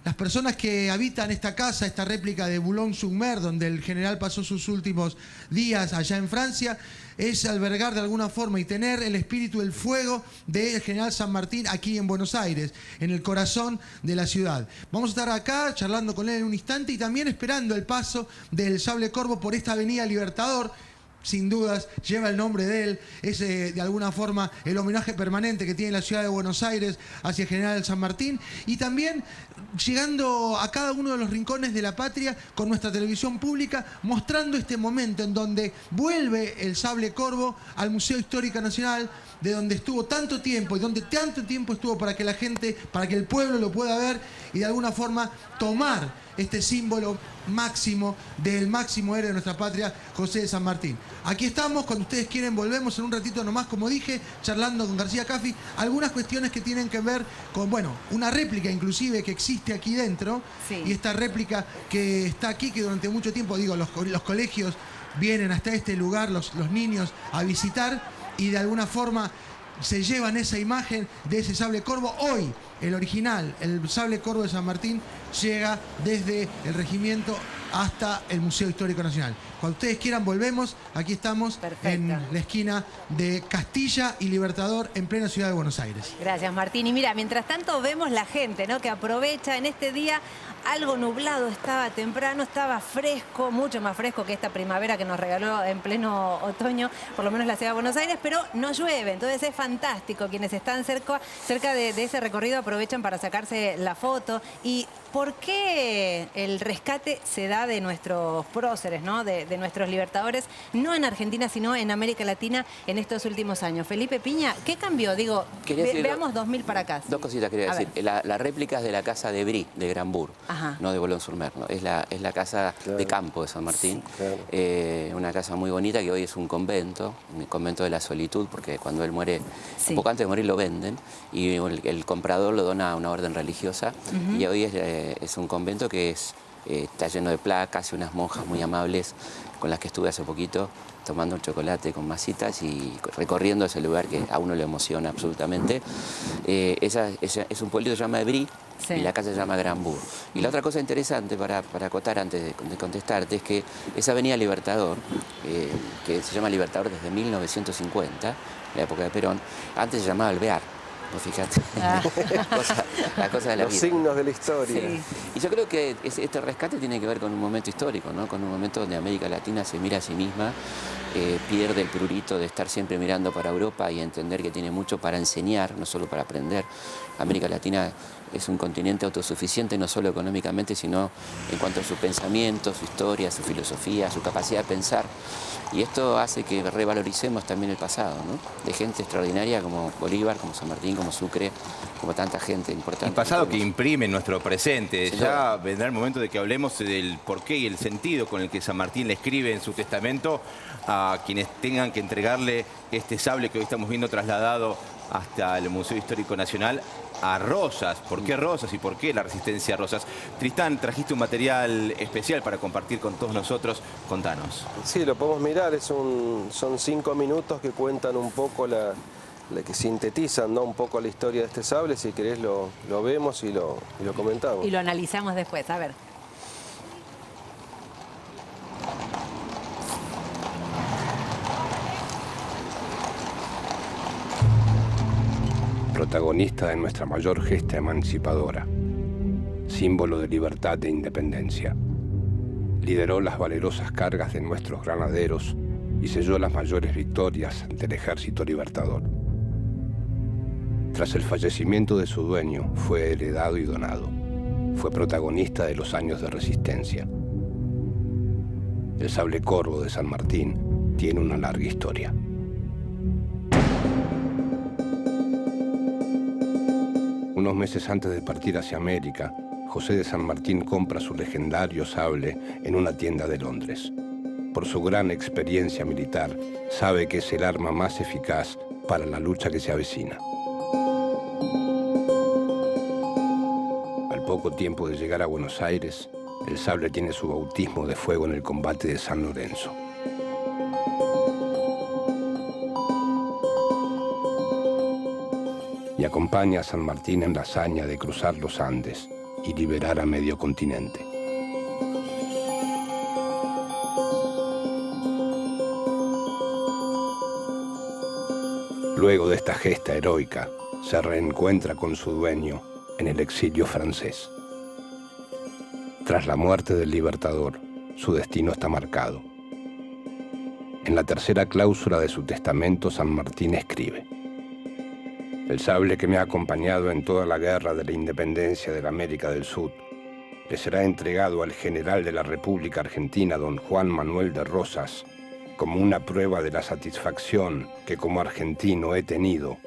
Speaker 12: Las personas que habitan esta casa, esta réplica de Boulogne-sur-Mer, donde el general pasó sus últimos días allá en Francia, es albergar de alguna forma y tener el espíritu, el fuego del general San Martín aquí en Buenos Aires, en el corazón de la ciudad. Vamos a estar acá charlando con él en un instante y también esperando el paso del sable corvo por esta avenida Libertador. Sin dudas, lleva el nombre de él, es de alguna forma el homenaje permanente que tiene la ciudad de Buenos Aires hacia el general San Martín, y también llegando a cada uno de los rincones de la patria con nuestra televisión pública, mostrando este momento en donde vuelve el sable corvo al Museo Histórico Nacional, de donde estuvo tanto tiempo y donde tanto tiempo estuvo para que la gente, para que el pueblo lo pueda ver y de alguna forma tomar este símbolo máximo del máximo héroe de nuestra patria, José de San Martín. Aquí estamos, cuando ustedes quieren volvemos en un ratito nomás, como dije, charlando con García Caffi, algunas cuestiones que tienen que ver con, bueno, una réplica inclusive que existe aquí dentro, sí. Y esta réplica que está aquí, que durante mucho tiempo, digo, los colegios vienen hasta este lugar, los niños, a visitar, y de alguna forma se llevan esa imagen de ese sable corvo. Hoy, el original, el sable corvo de San Martín, llega desde el regimiento hasta el Museo Histórico Nacional. Cuando ustedes quieran volvemos, aquí estamos. Perfecto. En la esquina de Castilla y Libertador, en plena ciudad de Buenos Aires.
Speaker 1: Gracias, Martín. Y mira, mientras tanto vemos la gente, ¿no?, que aprovecha en este día algo nublado, estaba temprano, estaba fresco, mucho más fresco que esta primavera que nos regaló en pleno otoño, por lo menos la ciudad de Buenos Aires, pero no llueve, entonces es fantástico. Quienes están cerca de ese recorrido aprovechan para sacarse la foto. ¿Y por qué el rescate se da de nuestros próceres, ¿no?, de nuestros libertadores, no en Argentina, sino en América Latina en estos últimos años? Felipe Piña, ¿qué cambió? Digo, veamos 2000 para acá.
Speaker 9: Dos cositas quería decir. La réplica es de la casa de Brie, de Granbourg. Ajá. No de Boulogne-sur-Mer, ¿no? Es la casa de campo de San Martín. Sí, claro. Una casa muy bonita que hoy es un convento de la solitud, porque cuando él muere, sí, un poco antes de morir lo venden, y el comprador lo dona a una orden religiosa, y hoy es un convento que está lleno de placas y unas monjas muy amables con las que estuve hace poquito tomando un chocolate con masitas y recorriendo ese lugar que a uno le emociona absolutamente. Es un pueblito que se llama Brie, sí, y la casa se llama Granbourg. Y la otra cosa interesante para acotar antes de contestarte es que esa avenida Libertador, que se llama Libertador desde 1950, la época de Perón, antes se llamaba Alvear. ¿No? Fíjate, la cosa de la vida.
Speaker 10: Los signos de la historia.
Speaker 9: Sí. Y yo creo que este rescate tiene que ver con un momento histórico, ¿no? Con un momento donde América Latina se mira a sí misma, pierde el prurito de estar siempre mirando para Europa y entender que tiene mucho para enseñar, no solo para aprender. América Latina es un continente autosuficiente, no solo económicamente, sino en cuanto a su pensamiento, su historia, su filosofía, su capacidad de pensar. Y esto hace que revaloricemos también el pasado, ¿no? De gente extraordinaria como Bolívar, como San Martín, como Sucre, como tanta gente importante.
Speaker 2: El pasado que imprime en nuestro presente. Ya vendrá el momento de que hablemos del porqué y el sentido con el que San Martín le escribe en su testamento a quienes tengan que entregarle este sable que hoy estamos viendo trasladado hasta el Museo Histórico Nacional, a Rosas. ¿Por qué Rosas y por qué la resistencia a Rosas? Tristán, trajiste un material especial para compartir con todos nosotros. Contanos.
Speaker 10: Sí, lo podemos mirar. Son 5 minutos que cuentan un poco que sintetizan, ¿no? Un poco la historia de este sable. Si querés lo vemos y lo comentamos.
Speaker 1: Y lo analizamos después, a ver.
Speaker 13: Protagonista de nuestra mayor gesta emancipadora, símbolo de libertad e independencia. Lideró las valerosas cargas de nuestros granaderos y selló las mayores victorias del Ejército Libertador. Tras el fallecimiento de su dueño, fue heredado y donado. Fue protagonista de los años de resistencia. El sable corvo de San Martín tiene una larga historia. Unos meses antes de partir hacia América, José de San Martín compra su legendario sable en una tienda de Londres. Por su gran experiencia militar, sabe que es el arma más eficaz para la lucha que se avecina. Al poco tiempo de llegar a Buenos Aires, el sable tiene su bautismo de fuego en el combate de San Lorenzo. Y acompaña a San Martín en la hazaña de cruzar los Andes y liberar a medio continente. Luego de esta gesta heroica, se reencuentra con su dueño en el exilio francés. Tras la muerte del Libertador, su destino está marcado. En la tercera cláusula de su testamento, San Martín escribe: el sable que me ha acompañado en toda la guerra de la independencia de la América del Sur le será entregado al general de la República Argentina, don Juan Manuel de Rosas, como una prueba de la satisfacción que como argentino he tenido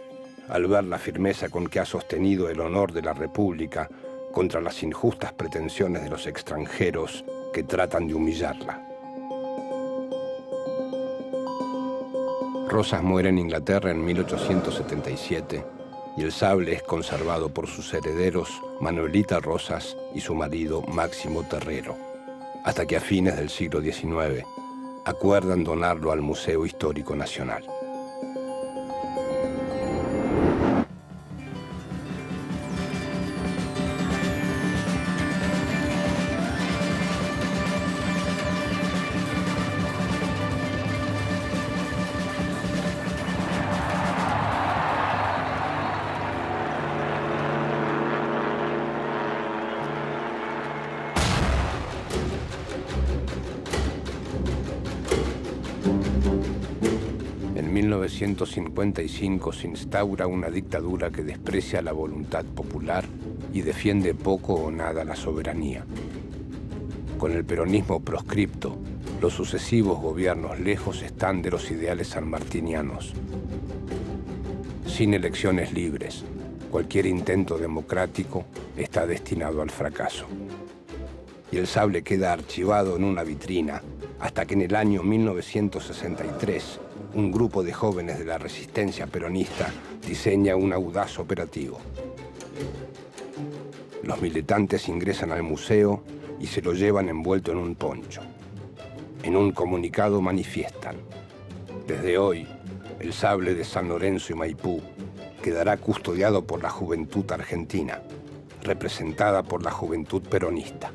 Speaker 13: al ver la firmeza con que ha sostenido el honor de la República contra las injustas pretensiones de los extranjeros que tratan de humillarla. Rosas muere en Inglaterra en 1877 y el sable es conservado por sus herederos Manuelita Rosas y su marido Máximo Terrero, hasta que a fines del siglo XIX acuerdan donarlo al Museo Histórico Nacional. En 1955 se instaura una dictadura que desprecia la voluntad popular y defiende poco o nada la soberanía. Con el peronismo proscripto, los sucesivos gobiernos lejos están de los ideales sanmartinianos. Sin elecciones libres, cualquier intento democrático está destinado al fracaso. Y el sable queda archivado en una vitrina hasta que en el año 1963 un grupo de jóvenes de la resistencia peronista diseña un audaz operativo. Los militantes ingresan al museo y se lo llevan envuelto en un poncho. En un comunicado manifiestan: desde hoy, el sable de San Lorenzo y Maipú quedará custodiado por la juventud argentina, representada por la juventud peronista.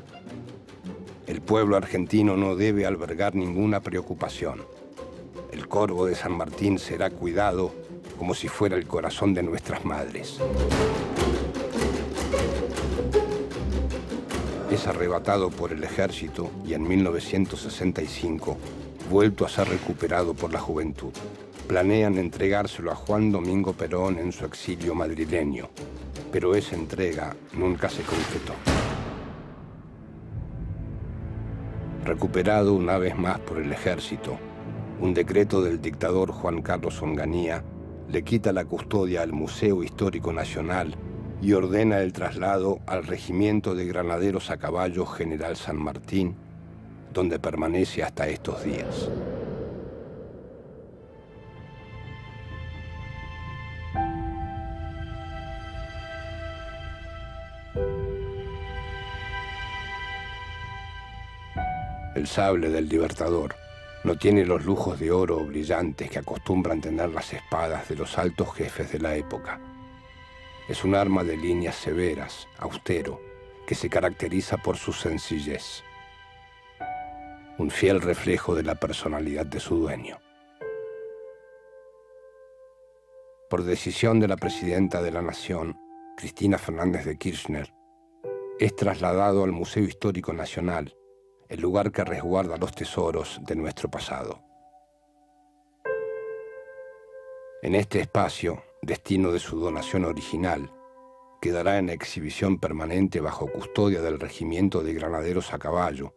Speaker 13: El pueblo argentino no debe albergar ninguna preocupación. El corvo de San Martín será cuidado como si fuera el corazón de nuestras madres. Es arrebatado por el ejército y en 1965 vuelto a ser recuperado por la juventud. Planean entregárselo a Juan Domingo Perón en su exilio madrileño, pero esa entrega nunca se concretó. Recuperado una vez más por el ejército, un decreto del dictador Juan Carlos Onganía le quita la custodia al Museo Histórico Nacional y ordena el traslado al Regimiento de Granaderos a Caballo General San Martín, donde permanece hasta estos días. El sable del Libertador no tiene los lujos de oro brillantes que acostumbran tener las espadas de los altos jefes de la época. Es un arma de líneas severas, austero, que se caracteriza por su sencillez. Un fiel reflejo de la personalidad de su dueño. Por decisión de la presidenta de la Nación, Cristina Fernández de Kirchner, es trasladado al Museo Histórico Nacional, el lugar que resguarda los tesoros de nuestro pasado. En este espacio, destino de su donación original, quedará en exhibición permanente bajo custodia del Regimiento de Granaderos a Caballo,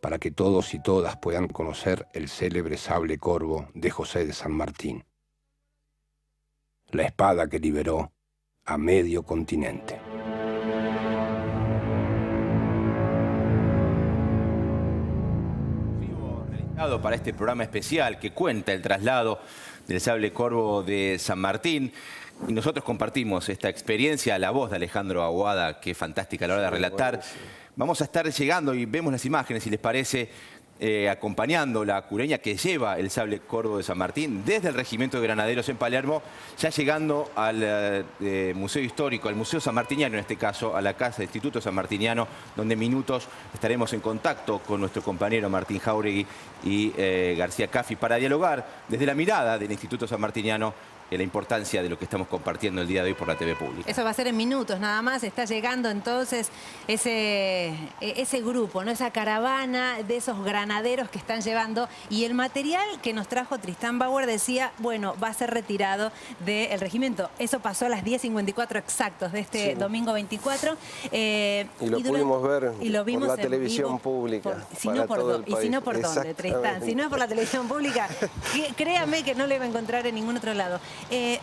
Speaker 13: para que todos y todas puedan conocer el célebre sable corvo de José de San Martín. La espada que liberó a medio continente.
Speaker 2: Para este programa especial que cuenta el traslado del sable corvo de San Martín. Y nosotros compartimos esta experiencia a la voz de Alejandro Aguada, que es fantástica a la hora de relatar. Vamos a estar llegando y vemos las imágenes, si les parece, acompañando la cureña que lleva el sable corvo de San Martín desde el Regimiento de Granaderos en Palermo, ya llegando al Museo Histórico, al Museo Sanmartiniano en este caso, a la Casa del Instituto Sanmartiniano, donde en minutos estaremos en contacto con nuestro compañero Martín Jáuregui y García Caffi para dialogar desde la mirada del Instituto Sanmartiniano la importancia de lo que estamos compartiendo el día de hoy por la TV pública.
Speaker 1: Eso va a ser en minutos nada más. Está llegando entonces ese grupo, ¿no? Esa caravana de esos granaderos que están llevando. Y el material que nos trajo Tristán Bauer decía, bueno, va a ser retirado del regimiento. Eso pasó a las 10:54 exactos de este domingo 24.
Speaker 10: Y lo pudimos ver por la televisión pública.
Speaker 1: Si no por dónde, Tristán. Si no es por la televisión pública, créame que no lo iba a encontrar en ningún otro lado.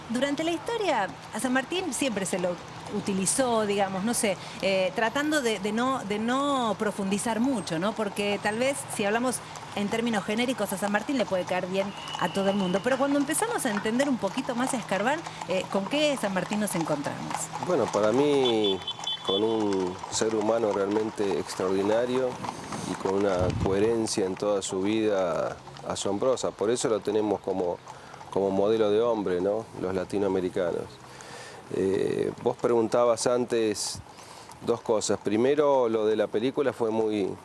Speaker 1: Durante la historia, a San Martín siempre se lo utilizó, digamos, no sé, tratando de no profundizar mucho, ¿no? Porque tal vez, si hablamos en términos genéricos, a San Martín le puede caer bien a todo el mundo. Pero cuando empezamos a entender un poquito más, a escarbar, ¿con qué San Martín nos encontramos?
Speaker 10: Bueno, para mí, con un ser humano realmente extraordinario y con una coherencia en toda su vida asombrosa. Por eso lo tenemos como modelo de hombre, ¿no? Los latinoamericanos. Vos preguntabas antes dos cosas. Primero, lo de la película fue muy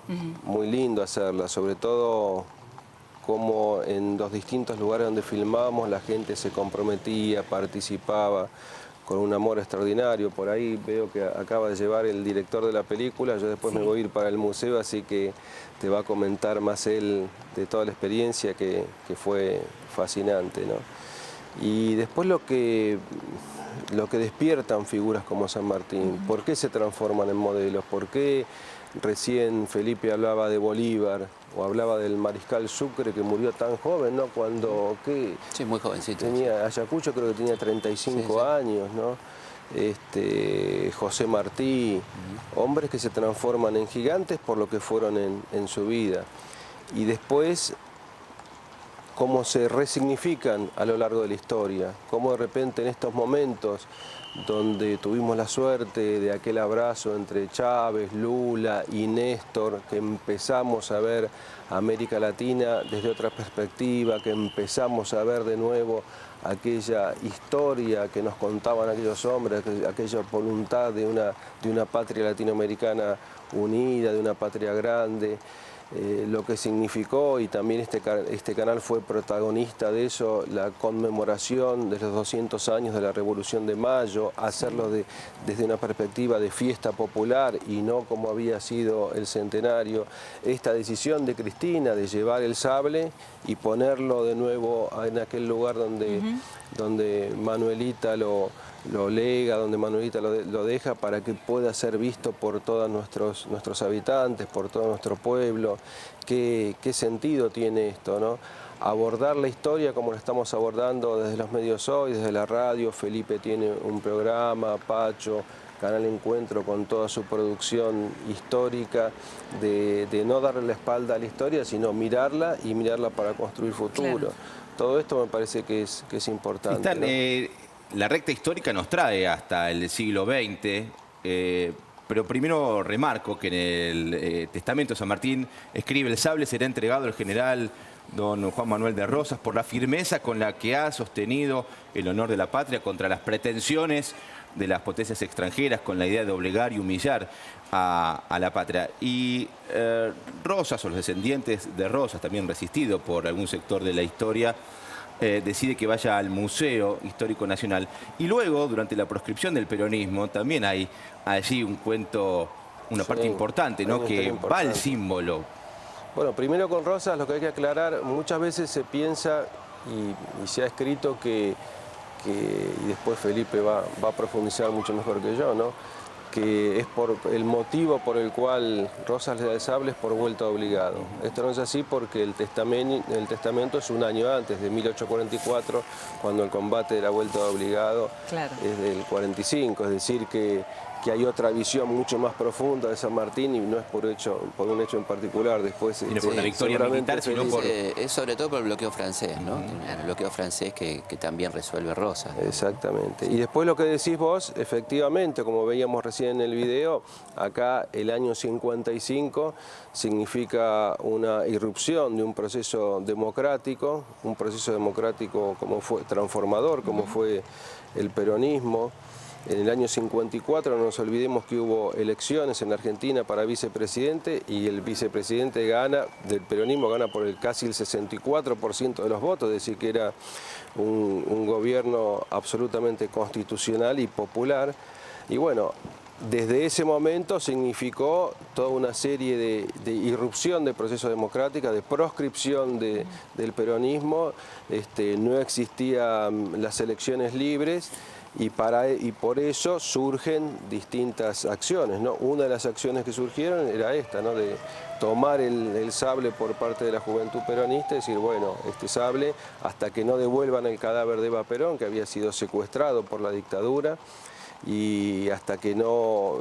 Speaker 10: lindo hacerla, sobre todo cómo en los distintos lugares donde filmamos la gente se comprometía, participaba con un amor extraordinario. Por ahí veo que acaba de llevar el director de la película, yo después me voy a ir para el museo, así que te va a comentar más él de toda la experiencia que fue fascinante, ¿no? Y después lo que despiertan figuras como San Martín, ¿por qué se transforman en modelos? ¿Por qué recién Felipe hablaba de Bolívar o hablaba del mariscal Sucre que murió tan joven, ¿no? Cuando, ¿qué?
Speaker 9: Sí, muy jovencito.
Speaker 10: Ayacucho creo que tenía 35 años, ¿no? José Martí, hombres que se transforman en gigantes por lo que fueron en su vida. Y después, cómo se resignifican a lo largo de la historia, cómo de repente en estos momentos donde tuvimos la suerte de aquel abrazo entre Chávez, Lula y Néstor, que empezamos a ver América Latina desde otra perspectiva, que empezamos a ver de nuevo aquella historia que nos contaban aquellos hombres, aquella voluntad de una patria latinoamericana unida, de una patria grande, lo que significó, y también este canal fue protagonista de eso, la conmemoración de los 200 años de la Revolución de Mayo, hacerlo desde una perspectiva de fiesta popular y no como había sido el centenario. Esta decisión de Cristina de llevar el sable y ponerlo de nuevo en aquel lugar donde Manuelita lo lega, donde Manuelita lo deja para que pueda ser visto por todos nuestros habitantes, por todo nuestro pueblo. ¿Qué sentido tiene esto, no? Abordar la historia como lo estamos abordando desde los medios hoy, desde la radio. Felipe tiene un programa, Pacho, Canal Encuentro con toda su producción histórica, de no darle la espalda a la historia, sino mirarla y mirarla para construir futuro. Claro. Todo esto me parece que es importante.
Speaker 2: La recta histórica nos trae hasta el siglo XX, pero primero remarco que en el testamento de San Martín escribe: el sable será entregado al general don Juan Manuel de Rosas por la firmeza con la que ha sostenido el honor de la patria contra las pretensiones de las potencias extranjeras, con la idea de obligar y humillar a la patria. Y Rosas, o los descendientes de Rosas, también resistido por algún sector de la historia, decide que vaya al Museo Histórico Nacional. Y luego, durante la proscripción del peronismo, también hay allí un cuento, una parte importante, ¿no? Que va al símbolo.
Speaker 10: Bueno, primero con Rosas lo que hay que aclarar, muchas veces se piensa y se ha escrito que y después Felipe va a profundizar mucho mejor que yo, ¿no? Que es por el motivo por el cual Rosas le da el sable es por vuelta obligado. Esto no es así porque el testamento es un año antes, de 1844, cuando el combate de la vuelta obligado es del 45, es decir que hay otra visión mucho más profunda de San Martín y no es por un hecho en particular. Después
Speaker 2: no por una victoria militar, sino por...
Speaker 9: Es sobre todo por el bloqueo francés, ¿no? El bloqueo francés que también resuelve Rosas.
Speaker 10: Exactamente. Y después lo que decís vos, efectivamente, como veíamos recién en el video, acá el año 55 significa una irrupción de un proceso democrático como fue transformador, como fue el peronismo. En el año 54 no nos olvidemos que hubo elecciones en Argentina para vicepresidente y el vicepresidente del peronismo gana por casi el 64% de los votos, es decir que era un gobierno absolutamente constitucional y popular. Y bueno, desde ese momento significó toda una serie de irrupción de procesos democráticos, de proscripción del peronismo, no existían las elecciones libres. Y por eso surgen distintas acciones, ¿no? Una de las acciones que surgieron era esta, ¿no? De tomar el sable por parte de la juventud peronista y decir, bueno, este sable, hasta que no devuelvan el cadáver de Eva Perón, que había sido secuestrado por la dictadura, y hasta que no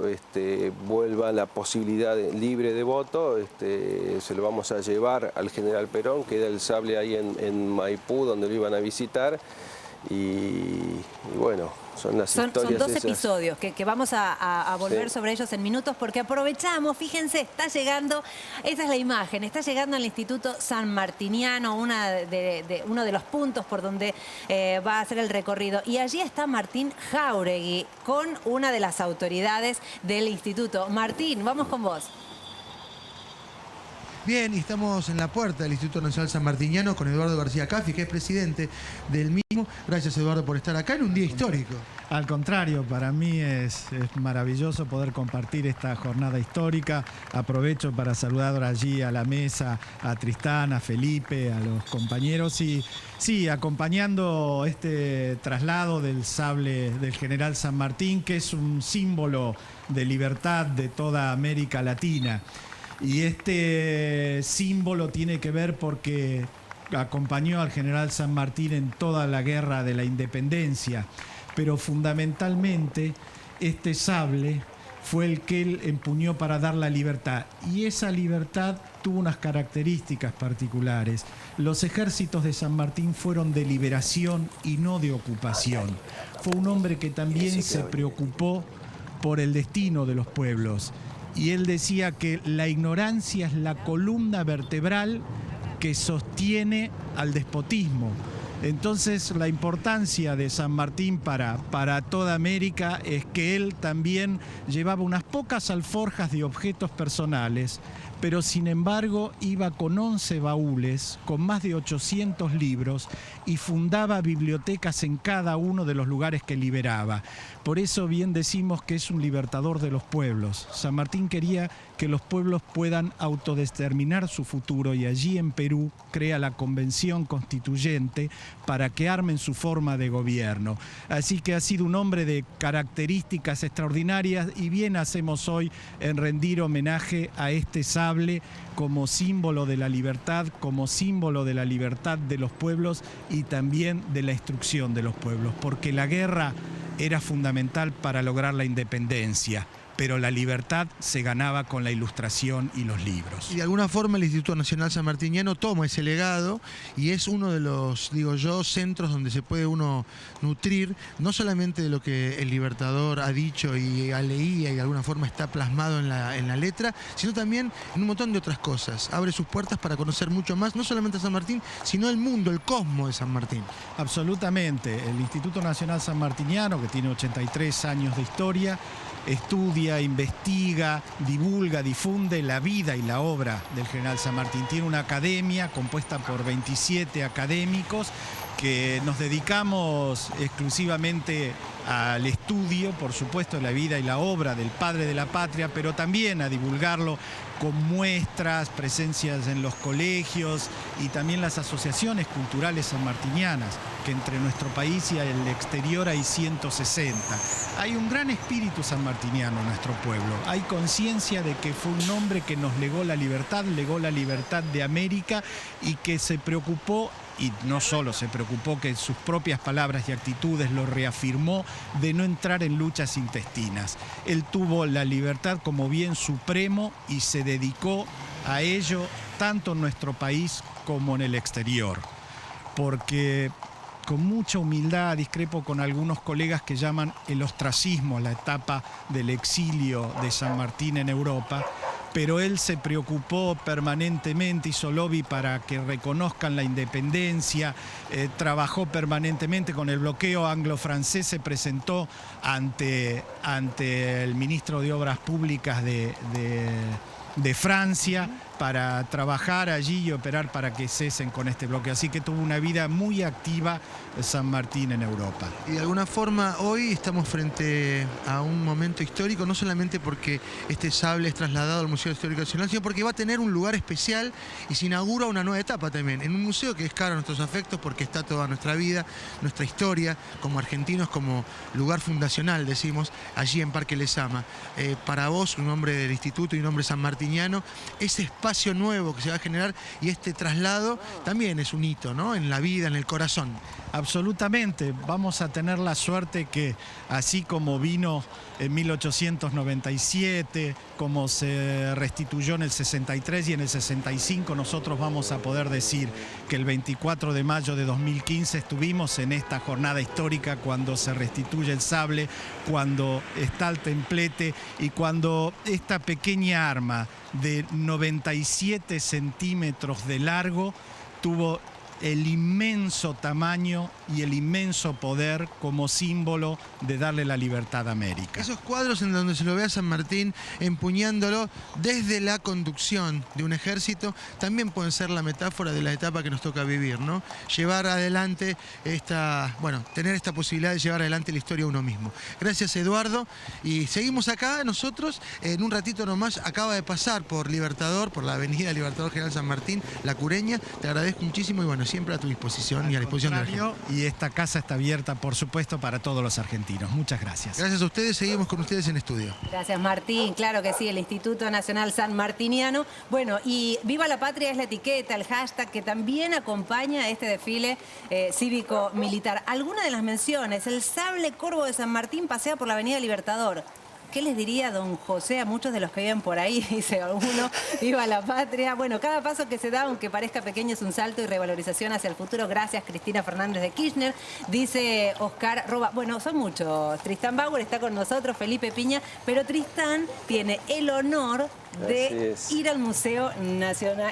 Speaker 10: vuelva la posibilidad libre de voto, se lo vamos a llevar al general Perón, queda el sable ahí en Maipú, donde lo iban a visitar. Y bueno, son las historias.
Speaker 1: Son dos episodios que vamos a volver sobre ellos en minutos, porque aprovechamos, fíjense, está llegando, esa es la imagen, está llegando al Instituto San Martiniano, uno de los puntos por donde va a hacer el recorrido. Y allí está Martín Jáuregui con una de las autoridades del instituto. Martín, vamos con vos.
Speaker 12: Bien, y estamos en la puerta del Instituto Nacional San Martiniano con Eduardo García Caffi, que es presidente del mismo. Gracias, Eduardo, por estar acá en un día histórico.
Speaker 14: Al contrario, para mí es maravilloso poder compartir esta jornada histórica. Aprovecho para saludar allí a la mesa, a Tristán, a Felipe, a los compañeros. Y sí, acompañando este traslado del sable del general San Martín, que es un símbolo de libertad de toda América Latina. Y este símbolo tiene que ver porque acompañó al general San Martín en toda la guerra de la independencia, pero fundamentalmente este sable fue el que él empuñó para dar la libertad. Y esa libertad tuvo unas características particulares. Los ejércitos de San Martín fueron de liberación y no de ocupación. Fue un hombre que también se preocupó por el destino de los pueblos. Y él decía que la ignorancia es la columna vertebral que sostiene al despotismo. Entonces, la importancia de San Martín para toda América es que él también llevaba unas pocas alforjas de objetos personales, pero sin embargo iba con 11 baúles, con más de 800 libros y fundaba bibliotecas en cada uno de los lugares que liberaba. Por eso bien decimos que es un libertador de los pueblos. San Martín quería que los pueblos puedan autodeterminar su futuro y allí en Perú crea la Convención Constituyente para que armen su forma de gobierno. Así que ha sido un hombre de características extraordinarias y bien hacemos hoy en rendir homenaje a este sable como símbolo de la libertad, como símbolo de la libertad de los pueblos y también de la instrucción de los pueblos, porque la guerra era fundamental para lograr la independencia, pero la libertad se ganaba con la ilustración y los libros.
Speaker 12: Y de alguna forma el Instituto Nacional Sanmartiniano toma ese legado y es uno de los, digo yo, centros donde se puede uno nutrir, no solamente de lo que el Libertador ha dicho y leía y de alguna forma está plasmado en la letra, sino también en un montón de otras cosas. Abre sus puertas para conocer mucho más, no solamente a San Martín, sino el mundo, el cosmos de San Martín.
Speaker 14: Absolutamente. El Instituto Nacional Sanmartiniano, que tiene 83 años de historia, estudia, investiga, divulga, difunde la vida y la obra del general San Martín. Tiene una academia compuesta por 27 académicos que nos dedicamos exclusivamente al estudio, por supuesto, de la vida y la obra del padre de la patria, pero también a divulgarlo con muestras, presencias en los colegios y también las asociaciones culturales sanmartinianas, que entre nuestro país y el exterior hay 160. Hay un gran espíritu sanmartiniano en nuestro pueblo. Hay conciencia de que fue un hombre que nos legó la libertad de América y que se preocupó. Y no solo se preocupó, que en sus propias palabras y actitudes lo reafirmó, de no entrar en luchas intestinas. Él tuvo la libertad como bien supremo y se dedicó a ello tanto en nuestro país como en el exterior. Porque con mucha humildad discrepo con algunos colegas que llaman el ostracismo la etapa del exilio de San Martín en Europa, pero él se preocupó permanentemente, hizo lobby para que reconozcan la independencia, trabajó permanentemente con el bloqueo anglo-francés, se presentó ante el ministro de Obras Públicas de Francia para trabajar allí y operar para que cesen con este bloqueo. Así que tuvo una vida muy activa San Martín en Europa.
Speaker 12: Y de alguna forma hoy estamos frente a un momento histórico, no solamente porque este sable es trasladado al Museo Histórico Nacional, sino porque va a tener un lugar especial y se inaugura una nueva etapa también, en un museo que es caro a nuestros afectos porque está toda nuestra vida, nuestra historia, como argentinos, como lugar fundacional, decimos, allí en Parque Lezama. Para vos, un hombre del instituto y un hombre sanmartiniano, ese espacio nuevo que se va a generar y este traslado también es un hito, ¿no? En la vida, en el corazón.
Speaker 14: Absolutamente. Vamos a tener la suerte que, así como vino en 1897, como se restituyó en el 63 y en el 65, nosotros vamos a poder decir que el 24 de mayo de 2015 estuvimos en esta jornada histórica cuando se restituye el sable, cuando está el templete y cuando esta pequeña arma de 97 centímetros de largo tuvo el inmenso tamaño y el inmenso poder como símbolo de darle la libertad a América.
Speaker 12: Esos cuadros en donde se lo ve a San Martín empuñándolo desde la conducción de un ejército también pueden ser la metáfora de la etapa que nos toca vivir, ¿no? Llevar adelante tener esta posibilidad de llevar adelante la historia uno mismo. Gracias, Eduardo, y seguimos acá nosotros. En un ratito nomás acaba de pasar por Libertador, por la avenida Libertador General San Martín, La Cureña. Te agradezco muchísimo y bueno, siempre a tu disposición y a la disposición de la gente.
Speaker 14: Y esta casa está abierta, por supuesto, para todos los argentinos. Muchas gracias.
Speaker 12: Gracias a ustedes, seguimos con ustedes en estudio.
Speaker 1: Gracias, Martín. Claro que sí, el Instituto Nacional Sanmartiniano. Bueno, y Viva la Patria es la etiqueta, el hashtag que también acompaña este desfile cívico-militar. Alguna de las menciones, el sable corvo de San Martín pasea por la avenida Libertador. ¿Qué les diría don José a muchos de los que viven por ahí? Dice alguno, viva la patria. Bueno, cada paso que se da, aunque parezca pequeño, es un salto y revalorización hacia el futuro. Gracias, Cristina Fernández de Kirchner. Dice Oscar Roba. Bueno, son muchos. Tristán Bauer está con nosotros, Felipe Piña, pero Tristán tiene el honor de ir al Museo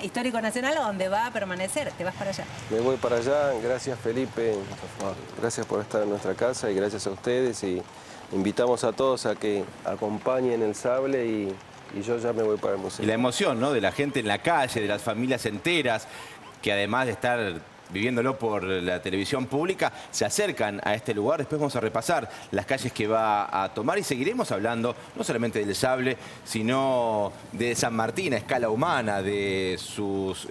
Speaker 1: Histórico Nacional, donde va a permanecer. ¿Te vas para allá?
Speaker 10: Me voy para allá. Gracias, Felipe. Gracias por estar en nuestra casa y gracias a ustedes. Y invitamos a todos a que acompañen el sable y yo ya me voy para el museo.
Speaker 2: Y la emoción, ¿no?, de la gente en la calle, de las familias enteras, que además de estar viviéndolo por la televisión pública, se acercan a este lugar. Después vamos a repasar las calles que va a tomar y seguiremos hablando no solamente del sable, sino de San Martín a escala humana, de sus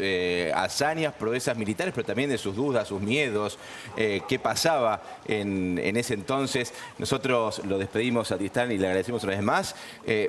Speaker 2: hazañas, proezas militares, pero también de sus dudas, sus miedos, qué pasaba en ese entonces. Nosotros lo despedimos a Tristán y le agradecemos una vez más.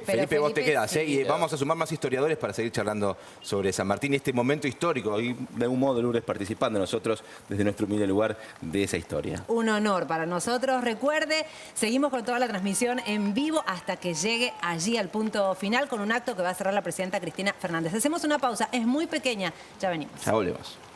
Speaker 2: Felipe, vos te quedás, sí. Y vamos a sumar más historiadores para seguir charlando sobre San Martín y este momento histórico. Y de algún modo Lourdes participando nosotros nosotros desde nuestro humilde lugar de esa historia.
Speaker 1: Un honor para nosotros. Recuerde, seguimos con toda la transmisión en vivo hasta que llegue allí al punto final con un acto que va a cerrar la presidenta Cristina Fernández. Hacemos una pausa, es muy pequeña, ya venimos.
Speaker 2: Ya volvemos.